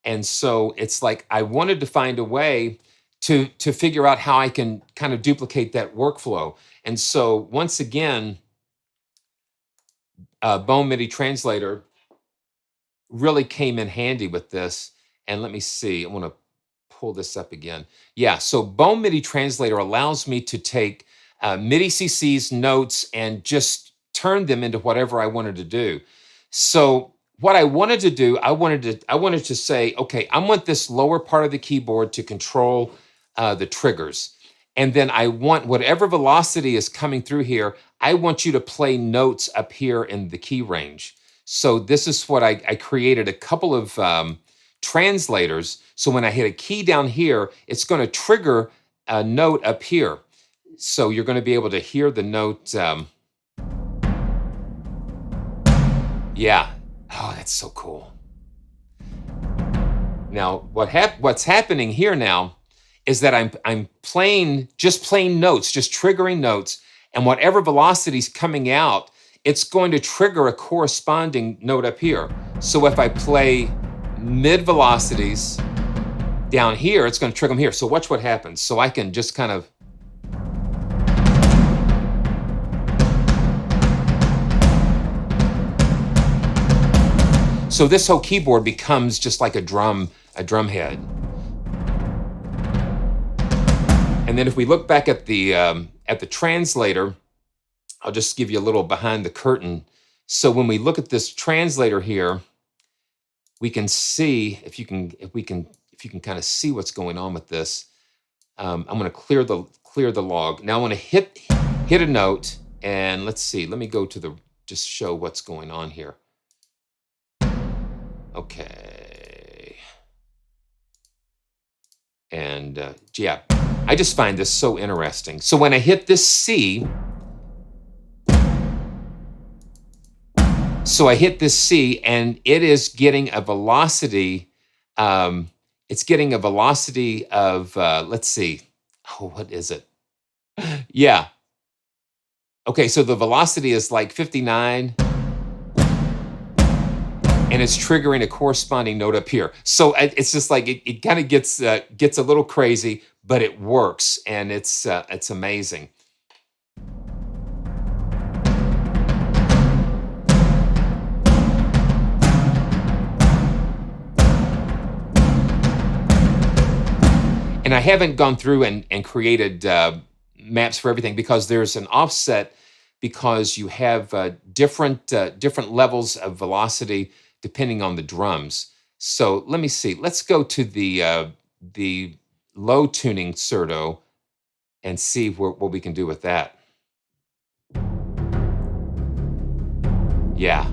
And so it's like I wanted to find a way to figure out how I can kind of duplicate that workflow. And so once again, Bone MIDI translator really came in handy with this. And let me see, I want to pull this up again. Yeah, so Bone MIDI translator allows me to take MIDI CC's notes and just turn them into whatever I wanted to do. So what I wanted to do, I wanted to say, okay, I want this lower part of the keyboard to control the triggers. And then I want whatever velocity is coming through here, I want you to play notes up here in the key range. So this is what I created a couple of translators. So when I hit a key down here, it's going to trigger a note up here. So you're going to be able to hear the note. Yeah. Oh, that's so cool. Now, what's happening here now is that I'm playing just plain notes, just triggering notes, and whatever velocity's coming out, it's going to trigger a corresponding note up here. So if I play mid velocities down here, it's going to trigger them here. So watch what happens. So I can just kind of. So this whole keyboard becomes just like a drum head. And then if we look back at the translator, I'll just give you a little behind the curtain. So when we look at this translator here, we can see if you can kind of see what's going on with this. I'm going to clear the log. Now I want to hit a note, and let's see. Let me go to just show what's going on here. Okay. And yeah, I just find this so interesting. So when I hit this C, and it is getting a velocity. It's getting a velocity of, let's see. Oh, what is it? Yeah. Okay, so the velocity is like 59. And it's triggering a corresponding note up here. So it's just like it kind of gets a little crazy, but it works, and it's amazing. And I haven't gone through and created maps for everything because there's an offset because you have different levels of velocity depending on the drums. So let me see. Let's go to the the low tuning Certo and see what we can do with that. Yeah.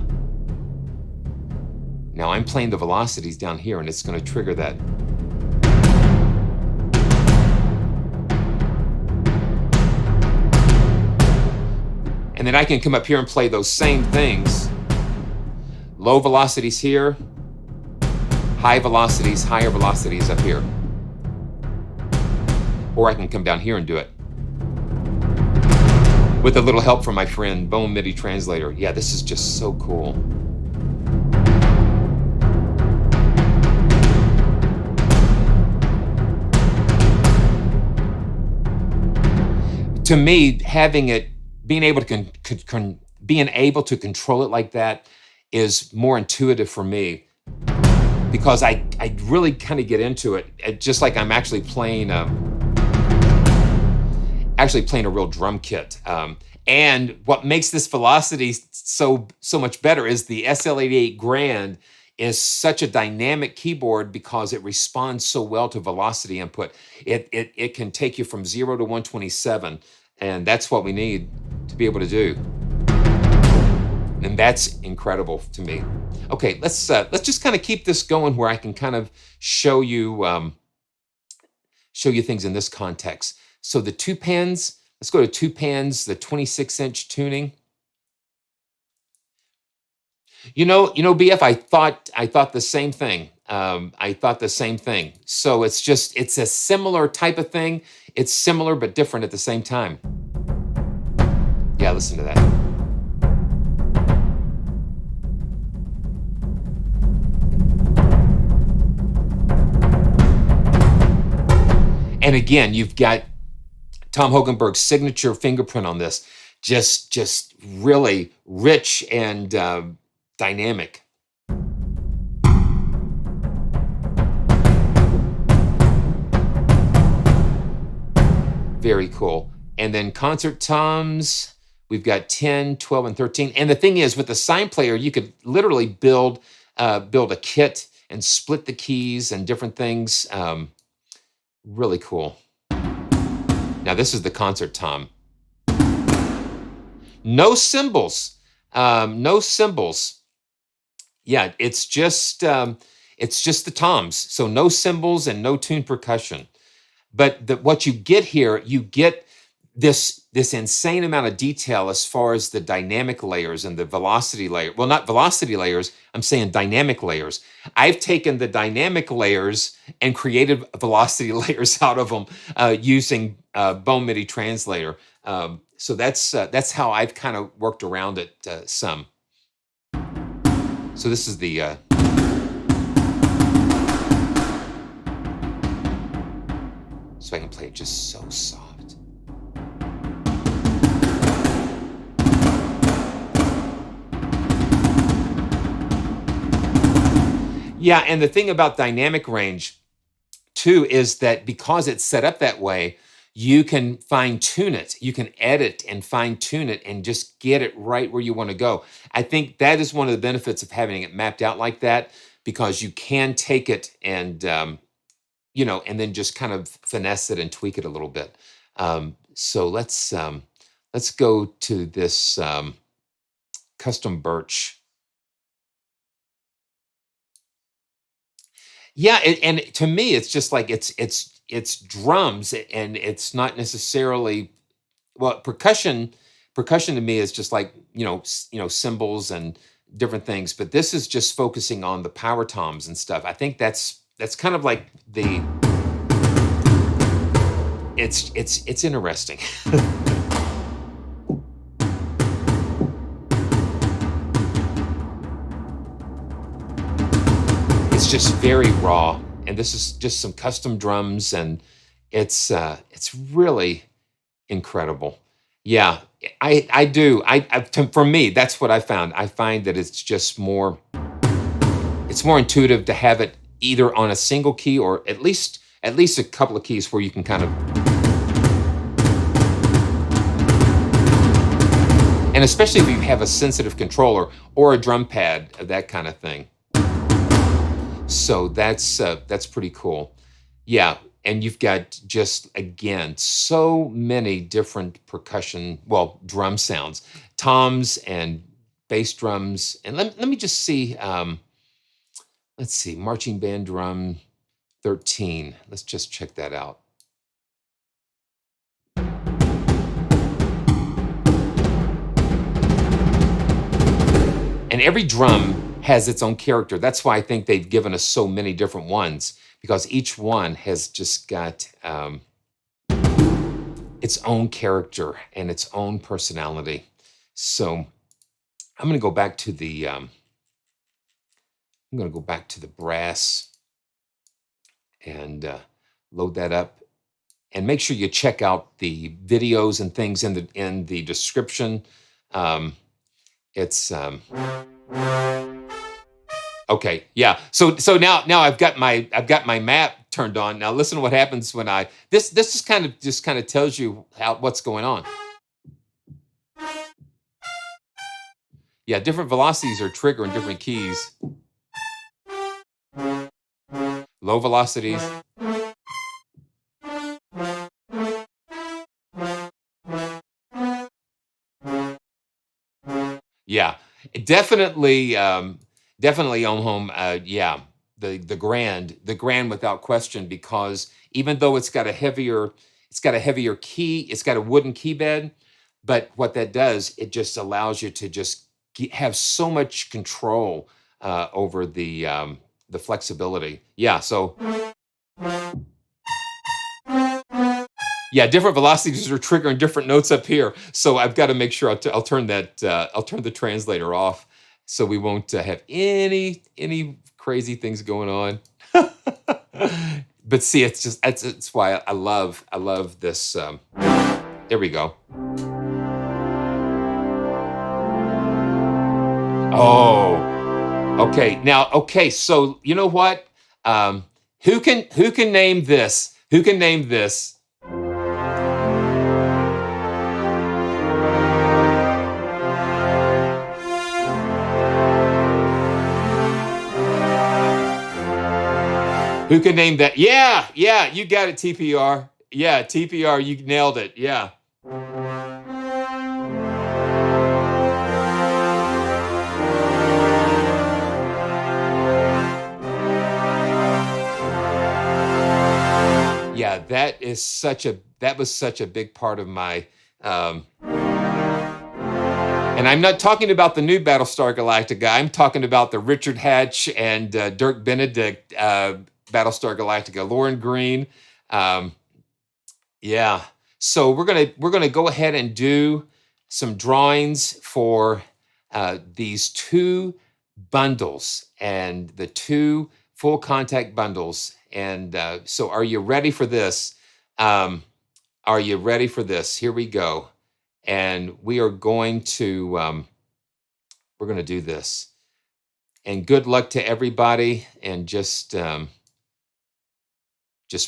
Now I'm playing the velocities down here and it's going to trigger that. And then I can come up here and play those same things. Low velocities here, high velocities, higher velocities up here. Or I can come down here and do it. With a little help from my friend, Bone MIDI Translator. Yeah, this is just so cool. To me, having it, being able to control it like that is more intuitive for me, because I really kind of get into it, just like I'm actually playing a real drum kit. And what makes this velocity so much better is the SL88 Grand is such a dynamic keyboard because it responds so well to velocity input. It can take you from 0 to 127, and that's what we need to be able to do. And that's incredible to me. Okay, let's just kind of keep this going where I can kind of show you things in this context. So the two pans, let's go to two pans, the 26-inch tuning. You know, BF, I thought the same thing. I thought the same thing. So it's a similar type of thing. It's similar but different at the same time. Yeah, listen to that. And again, you've got Tom Holkenborg's signature fingerprint on this. Just really rich and dynamic. Very cool. And then concert toms, we've got 10, 12, and 13. And the thing is, with the sign player, you could literally build a kit and split the keys and different things. Really cool. Now this is the concert tom. No cymbals. No cymbals. Yeah, it's just the toms. So no cymbals and no tuned percussion. But what you get here, you get this insane amount of detail as far as the dynamic layers and the velocity layer. Well, not velocity layers, I'm saying dynamic layers. I've taken the dynamic layers and created velocity layers out of them using Bone MIDI Translator. So that's how I've kind of worked around it some. So this is the so I can play it just so soft. Yeah, and the thing about dynamic range too is that because it's set up that way, you can fine tune it. You can edit and fine tune it and just get it right where you want to go. I think that is one of the benefits of having it mapped out like that, because you can take it and and then just kind of finesse it and tweak it a little bit. So let's go to this custom birch. Yeah, and to me, it's just like it's drums, and it's not necessarily, well, percussion to me is just like cymbals and different things, but this is just focusing on the power toms and stuff. I think that's kind of like it's interesting. It's just very raw, and this is just some custom drums, and it's really incredible. Yeah, I do. For me, that's what I found. I find that it's just more intuitive to have it either on a single key or at least a couple of keys where you can kind of, and especially if you have a sensitive controller or a drum pad, that kind of thing. So that's pretty cool. Yeah, and you've got just, again, so many different percussion, well, drum sounds, toms and bass drums. And let me just see, let's see, marching band drum 13. Let's just check that out. And every drum has its own character. That's why I think they've given us so many different ones, because each one has just got its own character and its own personality. So I'm going to go back to the brass and load that up. And make sure you check out the videos and things in the description. It's okay, yeah. So now I've got my map turned on. Now listen to what happens when this just kind of tells you what's going on. Yeah, different velocities are triggering different keys. Low velocities. Yeah, definitely, definitely on home. Yeah, the grand without question, because even though it's got a heavier key, it's got a wooden key bed, but what that does, it just allows you to just have so much control over the flexibility. Yeah, so yeah, different velocities are triggering different notes up here. So I've got to make sure I'll turn that I'll turn the translator off, so we won't have any crazy things going on. But see, it's why I love this. There we go. Oh, okay. Now, okay. So you know what? Who can name this? Who can name this? Who can name that? Yeah, you got it, TPR. Yeah, TPR, you nailed it. Yeah. Yeah, that was such a big part of my and I'm not talking about the new Battlestar Galactica. I'm talking about the Richard Hatch and Dirk Benedict Battlestar Galactica, Lauren Green. Yeah. So we're gonna go ahead and do some drawings for these two bundles and the two full contact bundles. And so, are you ready for this? Are you ready for this? Here we go. And we are going to we're going to do this. And good luck to everybody. And just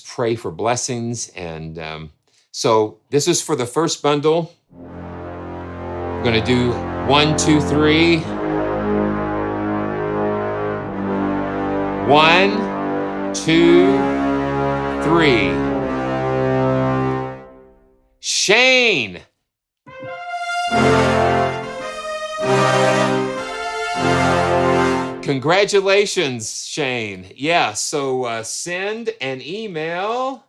pray for blessings. And so this is for the first bundle. We're going to do 1, 2, 3. 1, 2, 3. Shane. Congratulations, Shane. Yeah, so send an email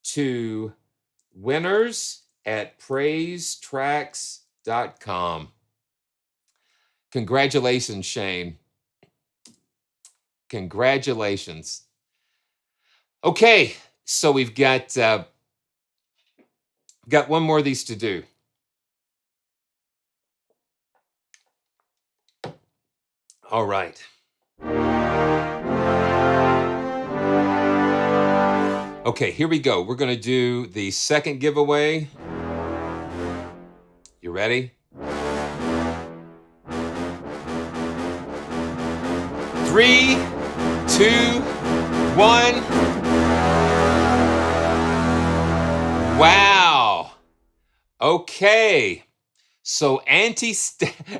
to winners@praisetracks.com. Congratulations, Shane. Congratulations. Okay, so we've got one more of these to do. All right. Okay, here we go. We're going to do the second giveaway. You ready? 3, 2, 1. Wow. Okay. So anti-static.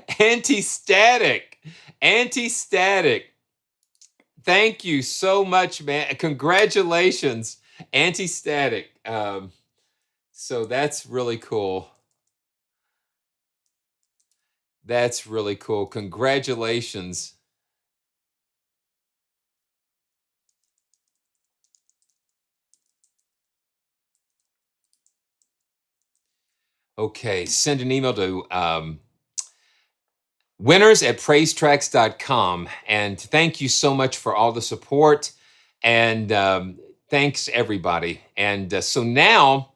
Thank you so much, man. Congratulations. Anti-static. So that's really cool. That's really cool. Congratulations. Okay, send an email to winners@praisetracks.com. And thank you so much for all the support. And thanks, everybody. And so now,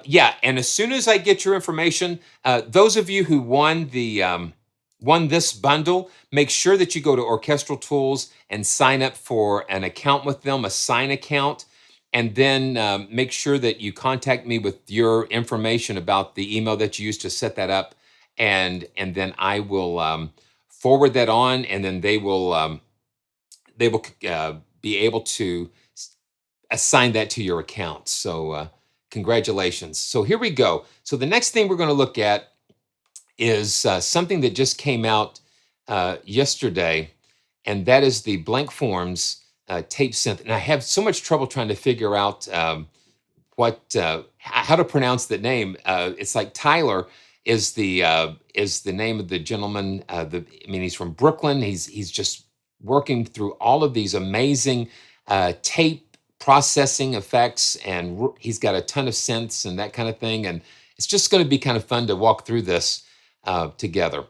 yeah, and as soon as I get your information, those of you who won this bundle, make sure that you go to Orchestral Tools and sign up for an account with them, a sign account. And then make sure that you contact me with your information about the email that you used to set that up, and then I will forward that on, and then they will be able to assign that to your account. So congratulations. So here we go. So the next thing we're going to look at is something that just came out yesterday, and that is the Blankfor.ms Tape Synth. And I have so much trouble trying to figure out how to pronounce the name. It's like Tyler is the name of the gentleman. I mean, he's from Brooklyn. He's just working through all of these amazing tape processing effects, and he's got a ton of synths and that kind of thing. And it's just going to be kind of fun to walk through this together.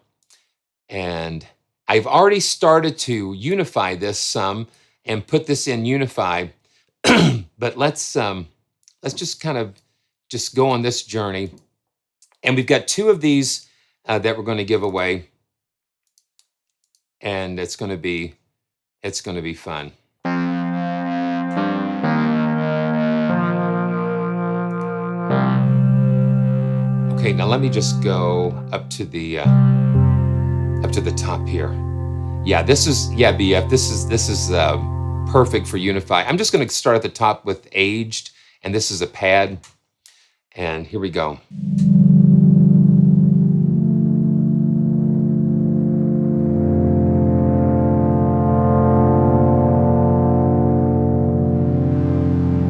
And I've already started to unify this some and put this in Unify, but let's just kind of just go on this journey. And we've got two of these that we're going to give away, and it's going to be fun. Okay, now let me just go up to the top here. Yeah, BF. This is perfect for Unify. I'm just going to start at the top with Aged, and this is a pad. And here we go.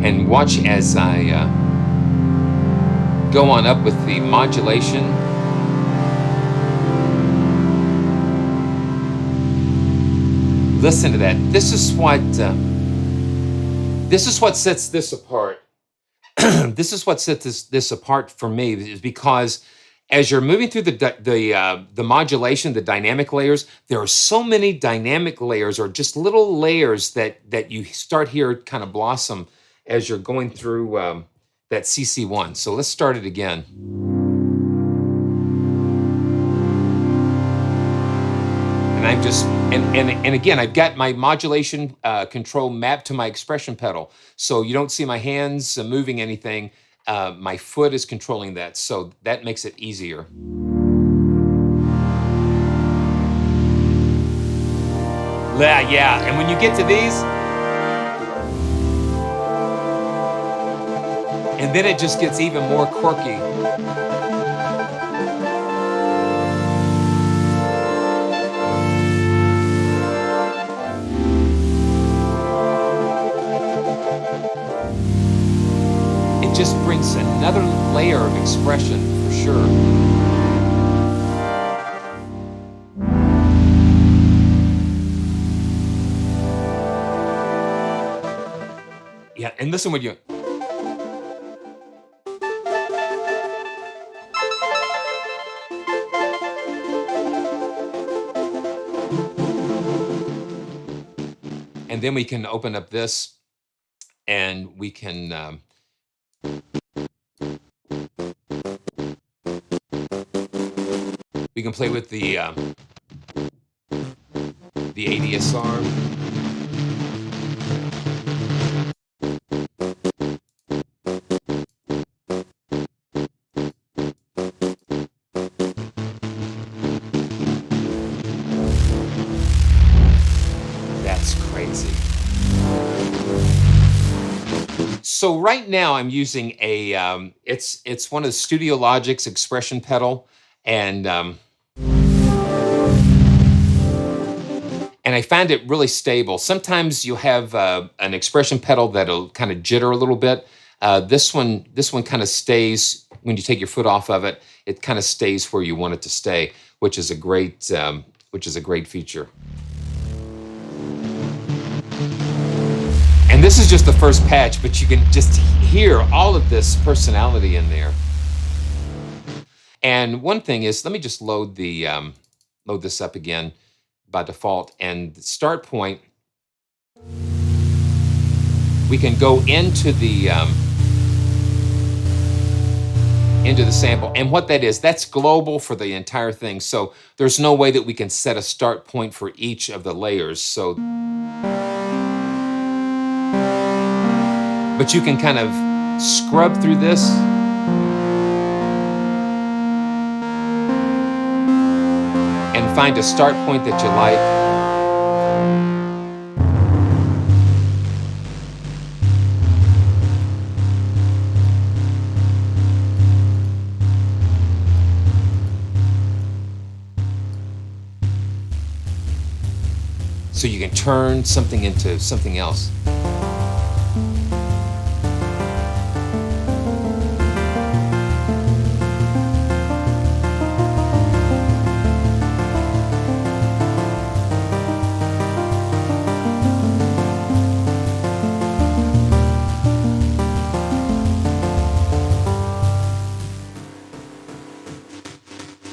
And watch as I go on up with the modulation. Listen to that. This is what sets this apart. This is what sets this apart for me, is because as you're moving through the modulation, the dynamic layers, there are so many dynamic layers, or just little layers that you start here kind of blossom as you're going through that CC1. So let's start it again. And I'm just, and again, I've got my modulation control mapped to my expression pedal. So you don't see my hands moving anything. My foot is controlling that. So that makes it easier. Yeah, and when you get to these, and then it just gets even more quirky. It just brings another layer of expression for sure. Yeah, and listen when you... And then we can open up this, and we can play with the ADSR. That's crazy. So right now I'm using a it's one of the Studio Logic's expression pedal, and I find it really stable. Sometimes you have an expression pedal that'll kind of jitter a little bit. This one kind of stays when you take your foot off of it. It kind of stays where you want it to stay, which is a great feature. And this is just the first patch, but you can just hear all of this personality in there. And one thing is, let me just load this up again by default. And the start point, we can go into the sample. And what that is, that's global for the entire thing. So there's no way that we can set a start point for each of the layers. So, but you can kind of scrub through this. And find a start point that you like. So you can turn something into something else.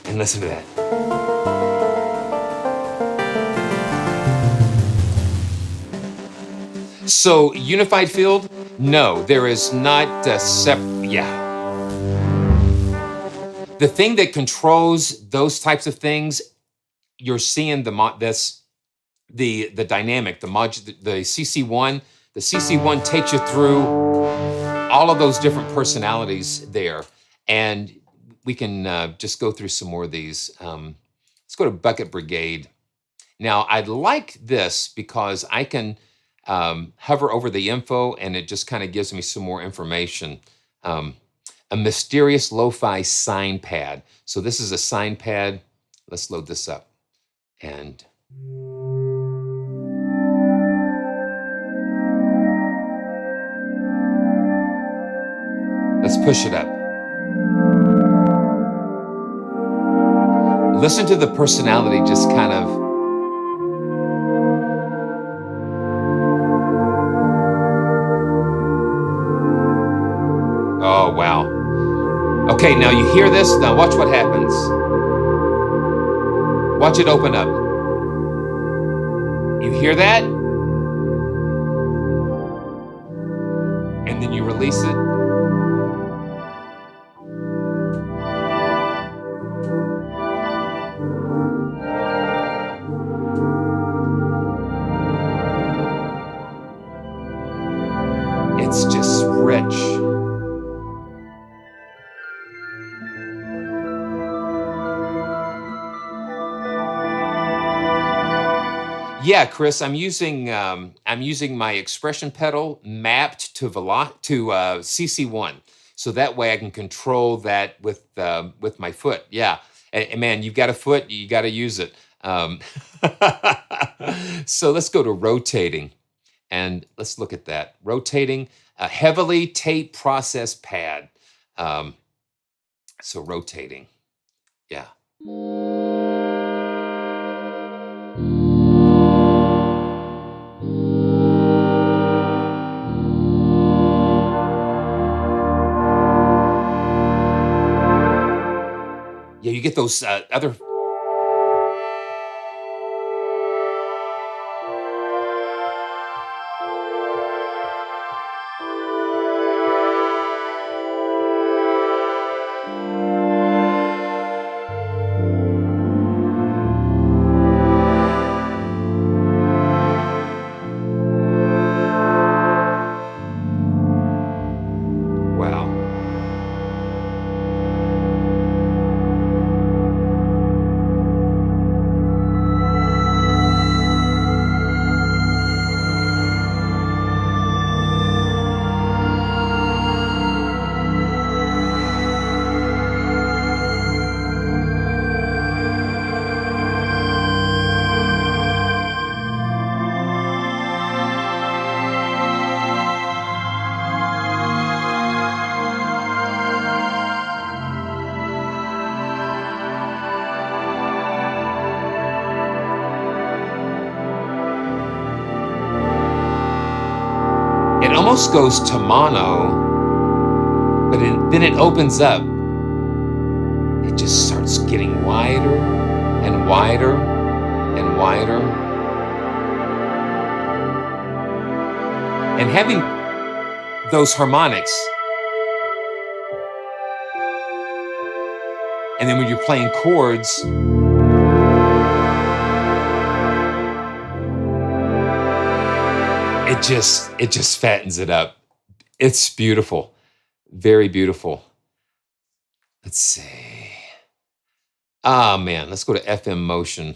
And listen to that. So, unified field? No, there is not a The thing that controls those types of things, you're seeing the dynamic, the CC1. The CC1 takes you through all of those different personalities there, and we can just go through some more of these. Let's go to Bucket Brigade. Now, I like this because I can hover over the info and it just kind of gives me some more information. A mysterious lo-fi sign pad. So this is a sign pad. Let's load this up. And let's push it up. Listen to the personality just kind of. Oh, wow. Okay, now you hear this. Now watch what happens. Watch it open up. You hear that? And then you release it. It's just rich. Yeah, Chris, I'm using my expression pedal mapped to CC1, so that way I can control that with my foot. Yeah, and man, you've got a foot, you got to use it. So let's go to rotating, and let's look at that. Rotating, a heavily tape process pad. So rotating, yeah. Yeah, you get those other. almost goes to mono, but then it opens up. It just starts getting wider and wider and wider. And having those harmonics, and then when you're playing chords, it just fattens it up. It's beautiful. Very beautiful. Let's see. Ah, man, let's go to FM Motion.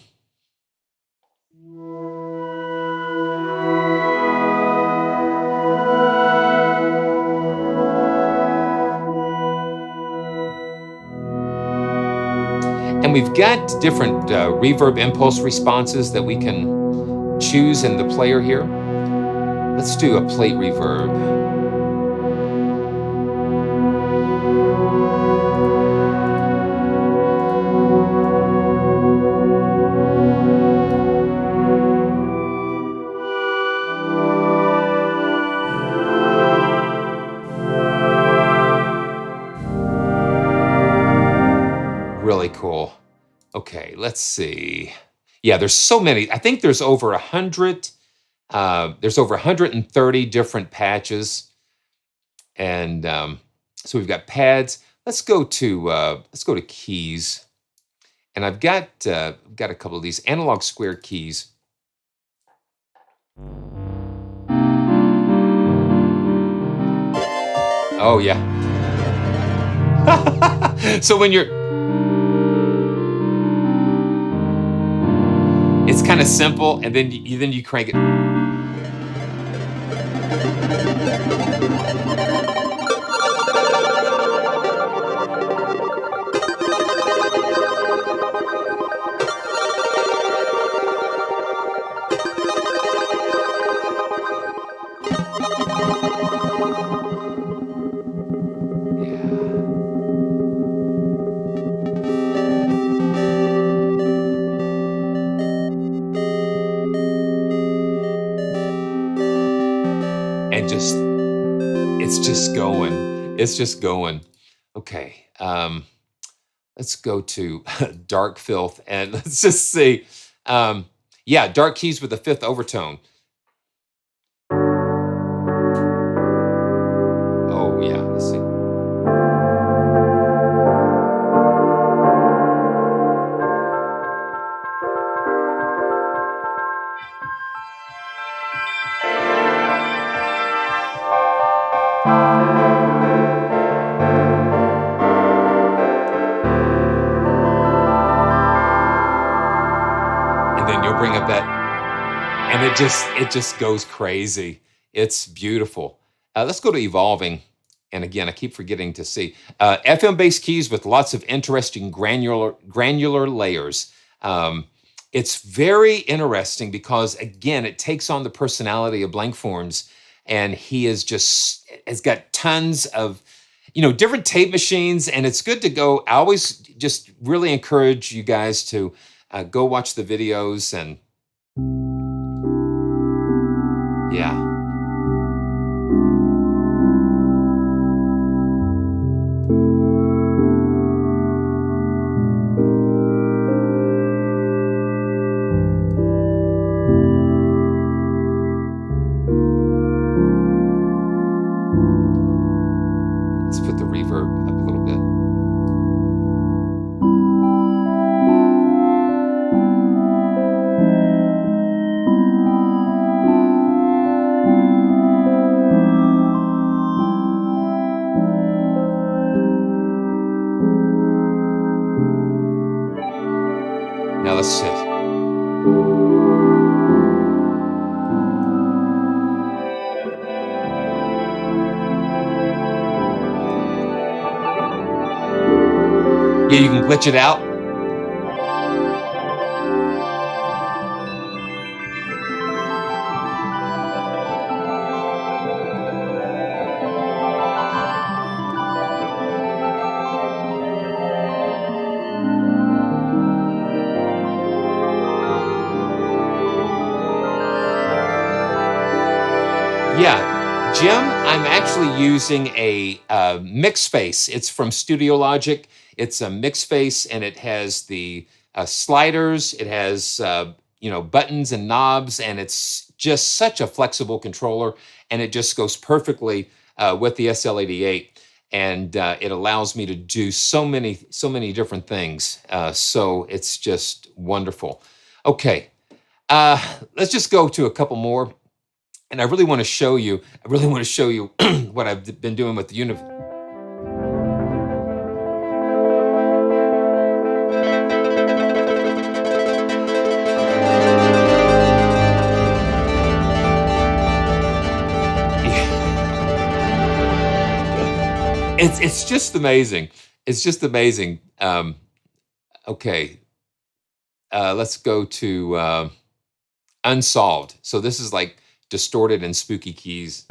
And we've got different reverb impulse responses that we can choose in the player here. Let's do a plate reverb. Really cool. Okay, let's see. Yeah, there's so many. I think there's over 100. There's over 130 different patches, and so we've got pads. Let's go to keys, and I've got a couple of these analog square keys. Oh yeah. So when you're, it's kind of simple, and then you crank it. It's just going. Okay, let's go to Dark Filth, and let's just see. Yeah, dark keys with a fifth overtone. Oh yeah, let's see. Bring up that, and it just goes crazy. It's beautiful. Let's go to evolving, and again, I keep forgetting to see FM based keys with lots of interesting granular layers. It's very interesting because again, it takes on the personality of Blankfor.ms, and he has got tons of different tape machines, and it's good to go. I always just really encourage you guys to go watch the videos, and yeah. Let's put the reverb up a little bit. Now let's sit. Yeah, you can glitch it out. Yeah, Jim, I'm actually using a mix face. It's from Studio Logic. It's a mix face, and it has the sliders. It has buttons and knobs, and it's just such a flexible controller, and it just goes perfectly with the SL88, and it allows me to do so many different things. So it's just wonderful. Okay, let's just go to a couple more. And I really want to show you what I've been doing with the Unify. It's just amazing. It's just amazing. Okay, let's go to Unsolved. So this is like distorted and spooky keys.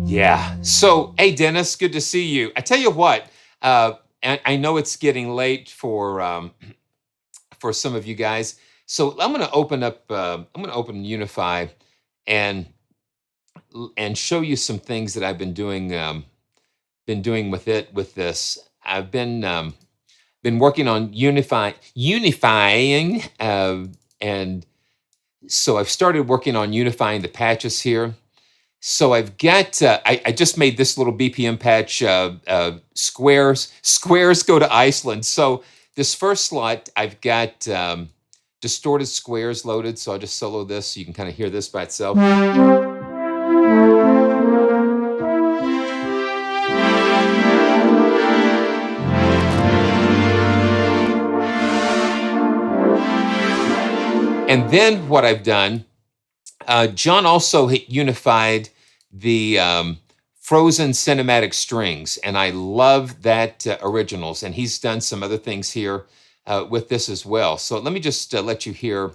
Yeah. So, hey, Dennis, good to see you. I tell you what, and I know it's getting late for some of you guys. So I'm going to open up. I'm going to open Unify, and show you some things that I've been doing with it with this. I've been working on unifying, and so I've started working on unifying the patches here. So I've got, I just made this little BPM patch, squares. Squares go to Iceland. So this first slot, I've got distorted squares loaded. So I'll just solo this so you can kind of hear this by itself. And then what I've done, John also unified the frozen cinematic strings, and I love that originals, and he's done some other things here with this as well. So let me just let you hear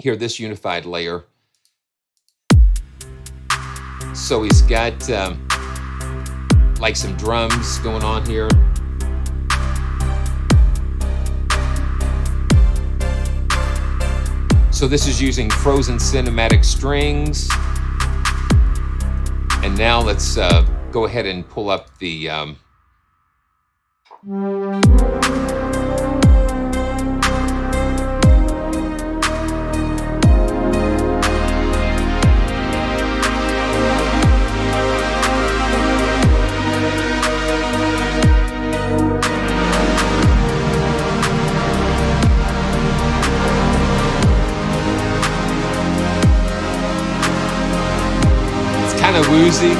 this unified layer. So he's got like some drums going on here. So this is using frozen cinematic strings. And now let's go ahead and pull up the kind of woozy.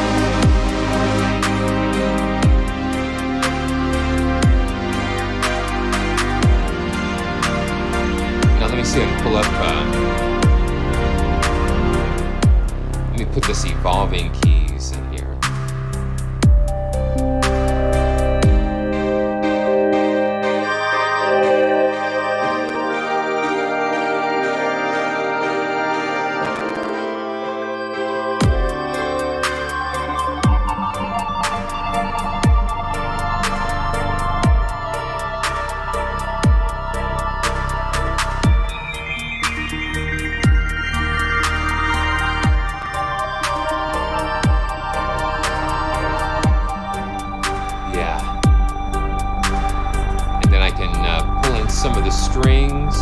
Now let me see if I can pull up, let me put this evolving keys in here. Some of the strings.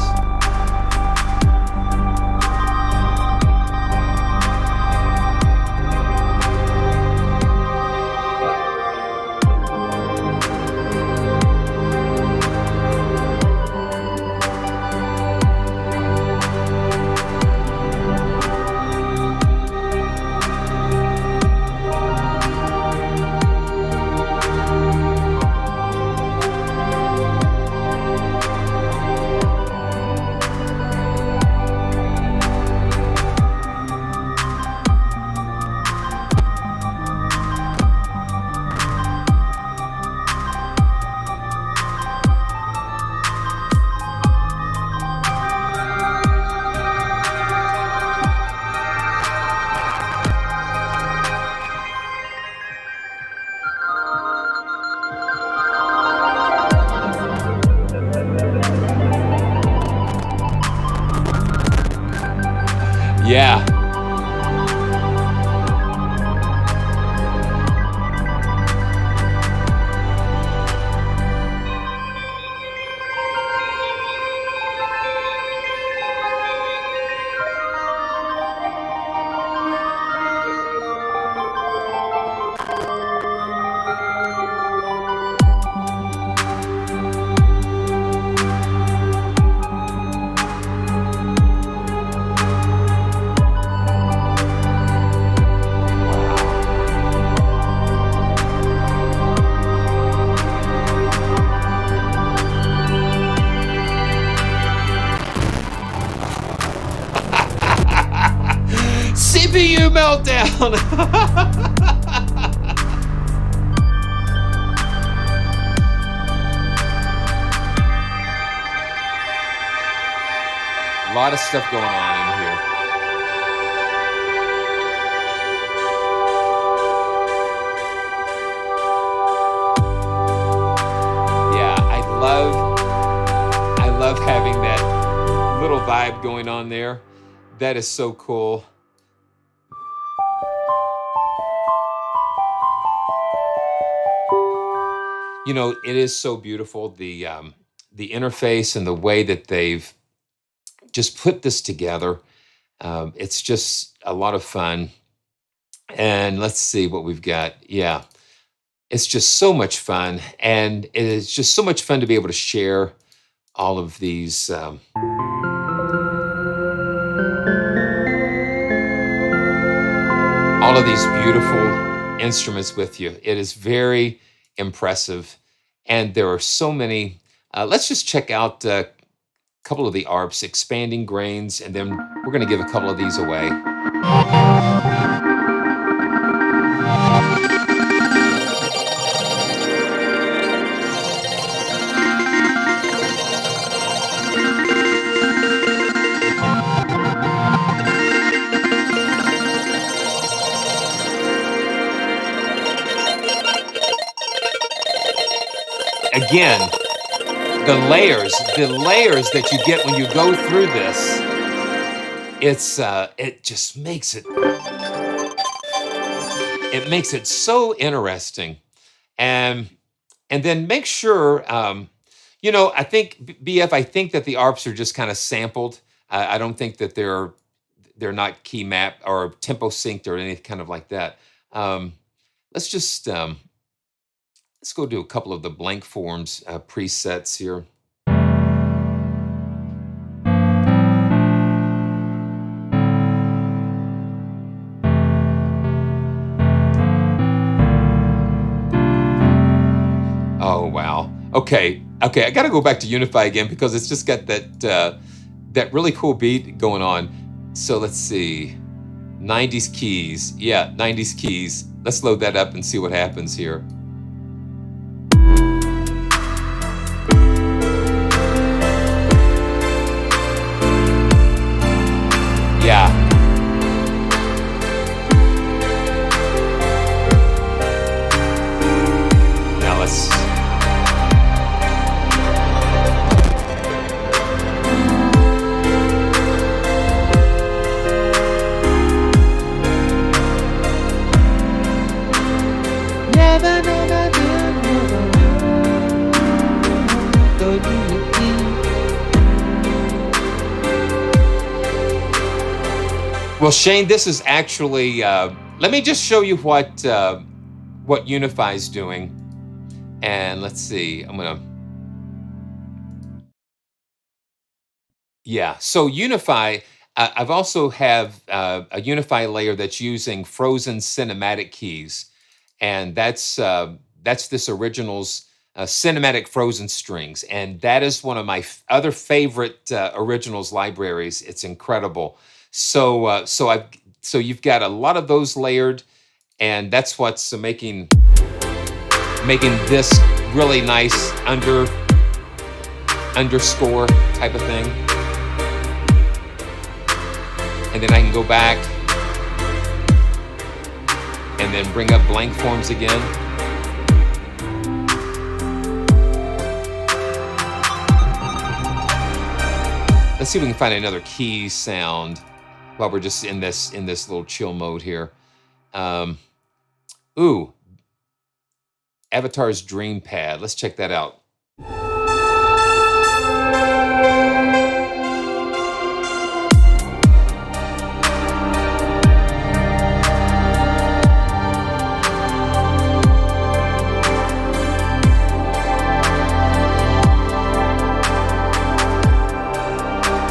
Yeah. CPU meltdown. A lot of stuff going on in here. Yeah, I love having that little vibe going on there. That is so cool. You know, it is so beautiful, the interface and the way that they've just put this together. It's just a lot of fun. And let's see what we've got. Yeah, it's just so much fun. And it is just so much fun to be able to share all of these. All of these beautiful instruments with you. It is very impressive. And there are so many. Let's just check out a couple of the ARPs, expanding grains, and then we're going to give a couple of these away. Again, the layers that you get when you go through this, it just makes it so interesting. And then make sure, you know, I think I think that the ARPs are just kind of sampled. I don't think that they're not key mapped or tempo synced or anything kind of like that. Let's just let's go do a couple of the Blanforms presets here. Oh, wow. Okay, I got to go back to Unify again because it's just got that really cool beat going on. So let's see. 90s keys. Yeah, 90s keys. Let's load that up and see what happens here. Yeah. Now let's. Well, Shane, this is actually, let me just show you what Unify is doing. And let's see, yeah, so Unify, I've also have a Unify layer that's using frozen cinematic keys. And that's this original's cinematic frozen strings. And that is one of my other favorite originals libraries. It's incredible. So you've got a lot of those layered, and that's what's making this really nice underscore type of thing. And then I can go back and then bring up Blankforms again. Let's see if we can find another key sound. while we're just in this little chill mode here. Ooh, Avatar's Dream Pad. Let's check that out.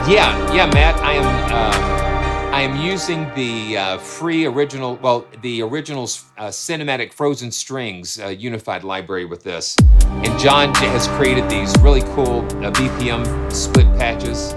Yeah, Matt. I am using the free original, the original's cinematic Frozen Strings unified library with this. And John has created these really cool BPM split patches.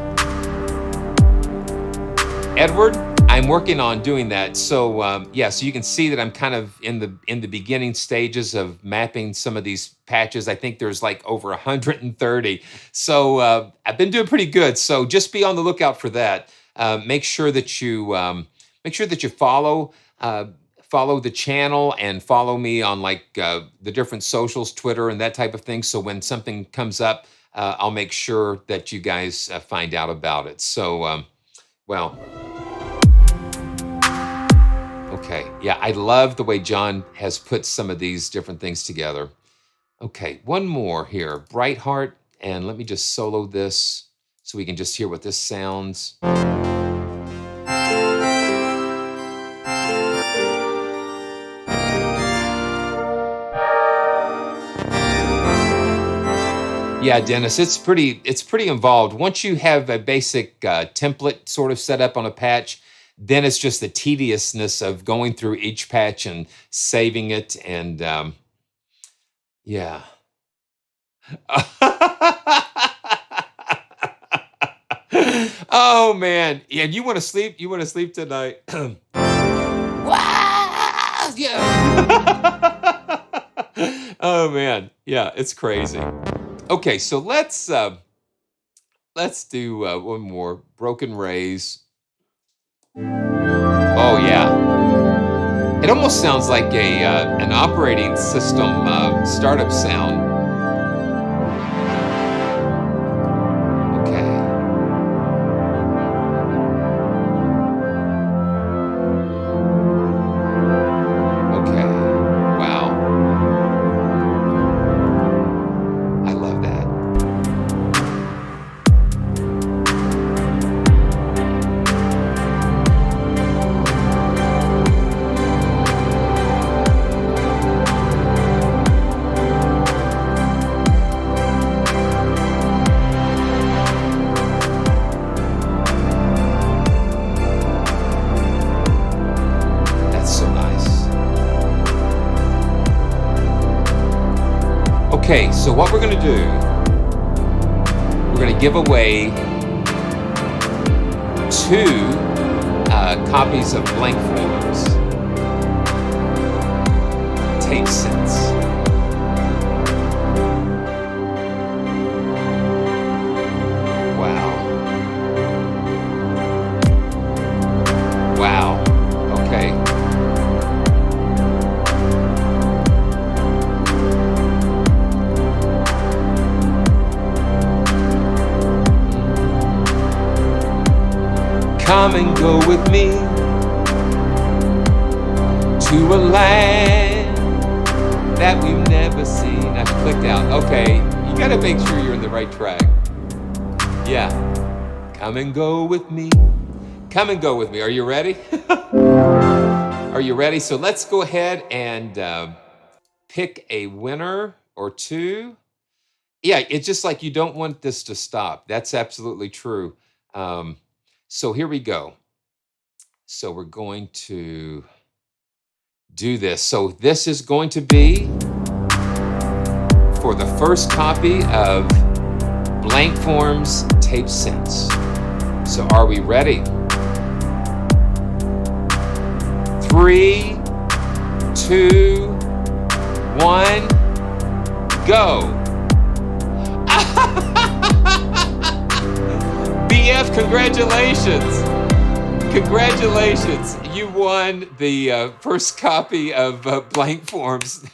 Edward, I'm working on doing that. So yeah, so you can see that I'm kind of in the beginning stages of mapping some of these patches. I think there's like over 130. So I've been doing pretty good. So just be on the lookout for that. Make sure that you follow the channel and follow me on like the different socials, Twitter and that type of thing. So when something comes up, I'll make sure that you guys find out about it. So well. Okay, yeah, I love the way John has put some of these different things together. Okay, one more here, Brightheart, and let me just solo this so we can just hear what this sounds. Yeah, Dennis, it's pretty involved. Once you have a basic template sort of set up on a patch, then it's just the tediousness of going through each patch and saving it, and yeah. Oh man, yeah. You want to sleep? You want to sleep tonight? Yeah. Oh man, yeah. It's crazy. Okay, so let's do one more Broken Rays. Oh yeah, it almost sounds like an operating system startup sound. Okay. Okay. Wow. I love that. Okay, so what we're going to do, we're going to give away 2 copies of Blanfor's Tape Synths. Wow. Wow. Okay. Come and go with me to a land that we've never seen. I clicked out. Okay, you gotta make sure you're in the right track. Yeah. Come and go with me. Come and go with me. Are you ready? Are you ready? So let's go ahead and pick a winner or 2. Yeah, it's just like you don't want this to stop. That's absolutely true. So here we go. So we're going to do this. So this is going to be for the first copy of Blanfor's Tape Synths. So are we ready? 3, 2, 1, go. BF, congratulations. Congratulations. You won the first copy of Blankfor's.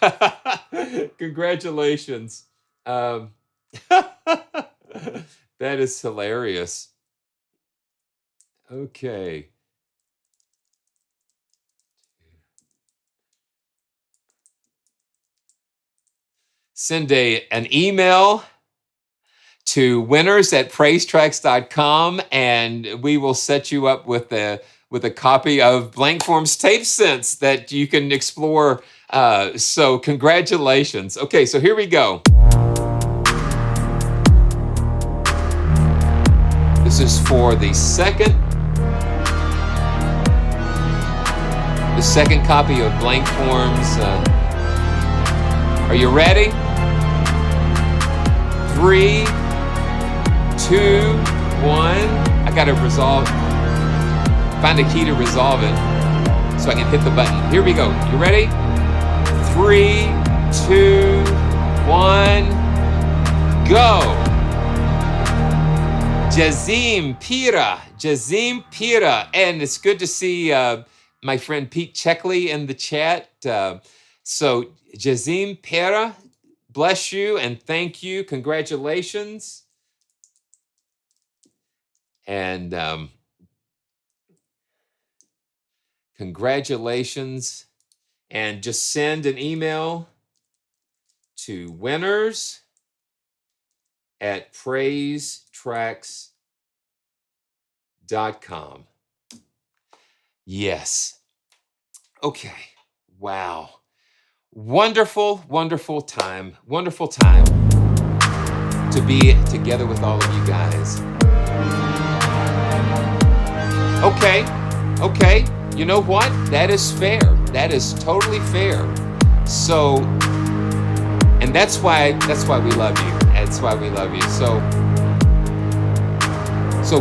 Congratulations. That is hilarious. Okay. send an email to winners@praisetracks.com, and we will set you up with a copy of Blankfor's Tape Synths that you can explore. So congratulations. Okay, so here we go. This is for the second copy of Blankfor's. Are you ready? 3, 2, 1. I gotta find a key to resolve it so I can hit the button. Here we go. You ready? 3, 2, 1, go. Jazim Pira. And it's good to see my friend Pete Checkley in the chat. So Jazim Pira, bless you and thank you. Congratulations. And congratulations. And just send an email to winners@praisetracks.com. Yes. Okay. Wow. Wonderful, wonderful time. Wonderful time to be together with all of you guys. Okay. You know what? That is fair. That is totally fair. So, and that's why we love you. That's why we love you. So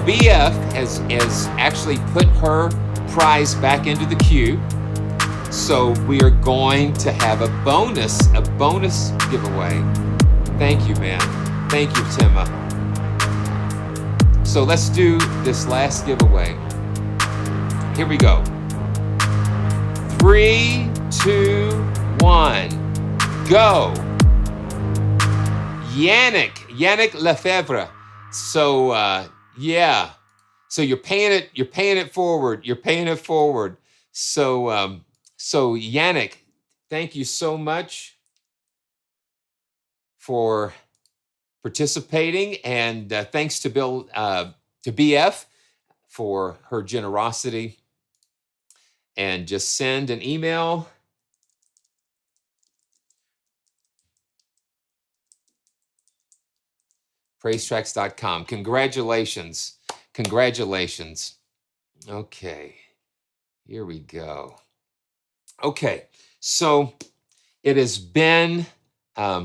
BF has actually put her prize back into the queue. So we are going to have a bonus giveaway. Thank you, man. Thank you, Timma. So let's do this last giveaway. Here we go. 3, 2, 1, go. Yannick Lefebvre. So yeah. So you're paying it forward. So Yannick, thank you so much for participating, and thanks to BF for her generosity. And just send an email. praisetracks.com. Congratulations. Okay, here we go. Okay, so it has been I'm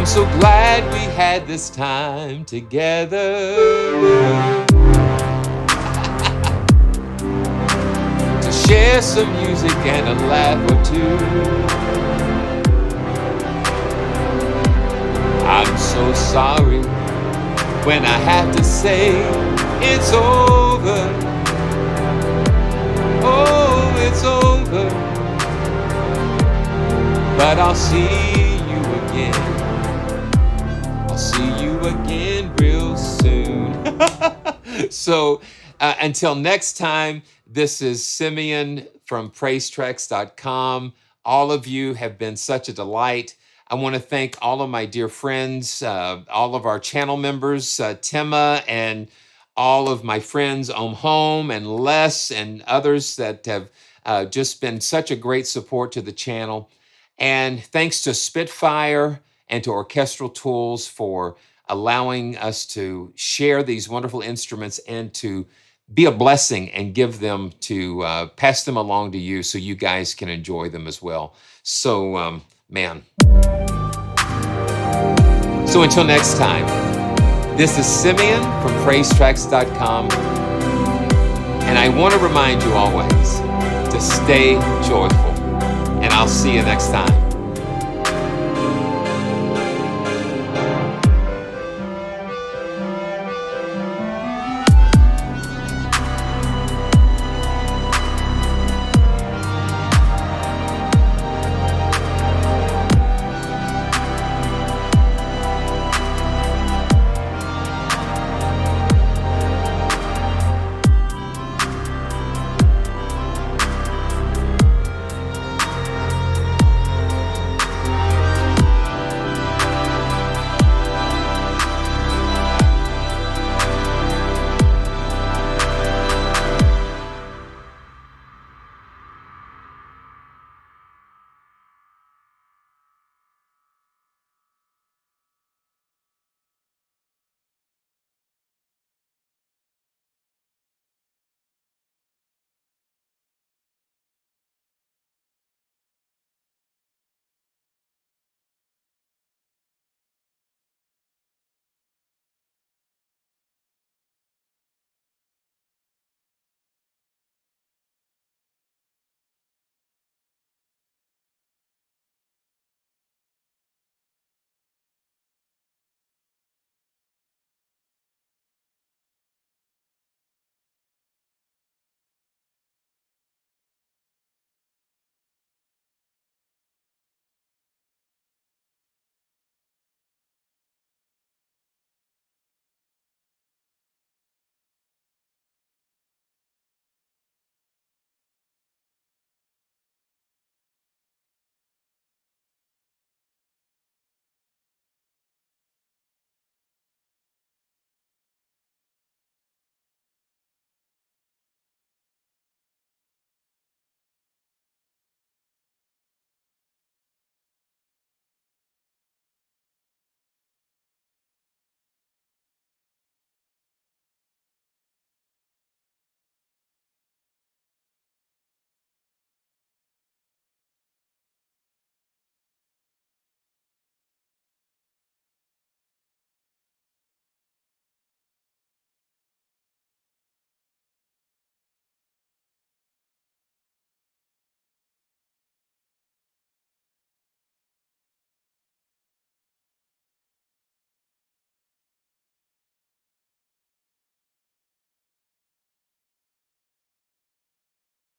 so glad we had this time together to share some music and a laugh or two. I'm so sorry when I have to say it's over. Oh, it's over. But I'll see you again. See you again real soon. So until next time, this is Simeon from praisetracks.com. All of you have been such a delight. I want to thank all of my dear friends, all of our channel members, Timma, and all of my friends, Home and Les, and others that have just been such a great support to the channel. And thanks to Spitfire and to Orchestral Tools for allowing us to share these wonderful instruments and to be a blessing and give them to pass them along to you so you guys can enjoy them as well. So, man. So until next time, this is Simeon from praisetracks.com, and I want to remind you always to stay joyful, and I'll see you next time.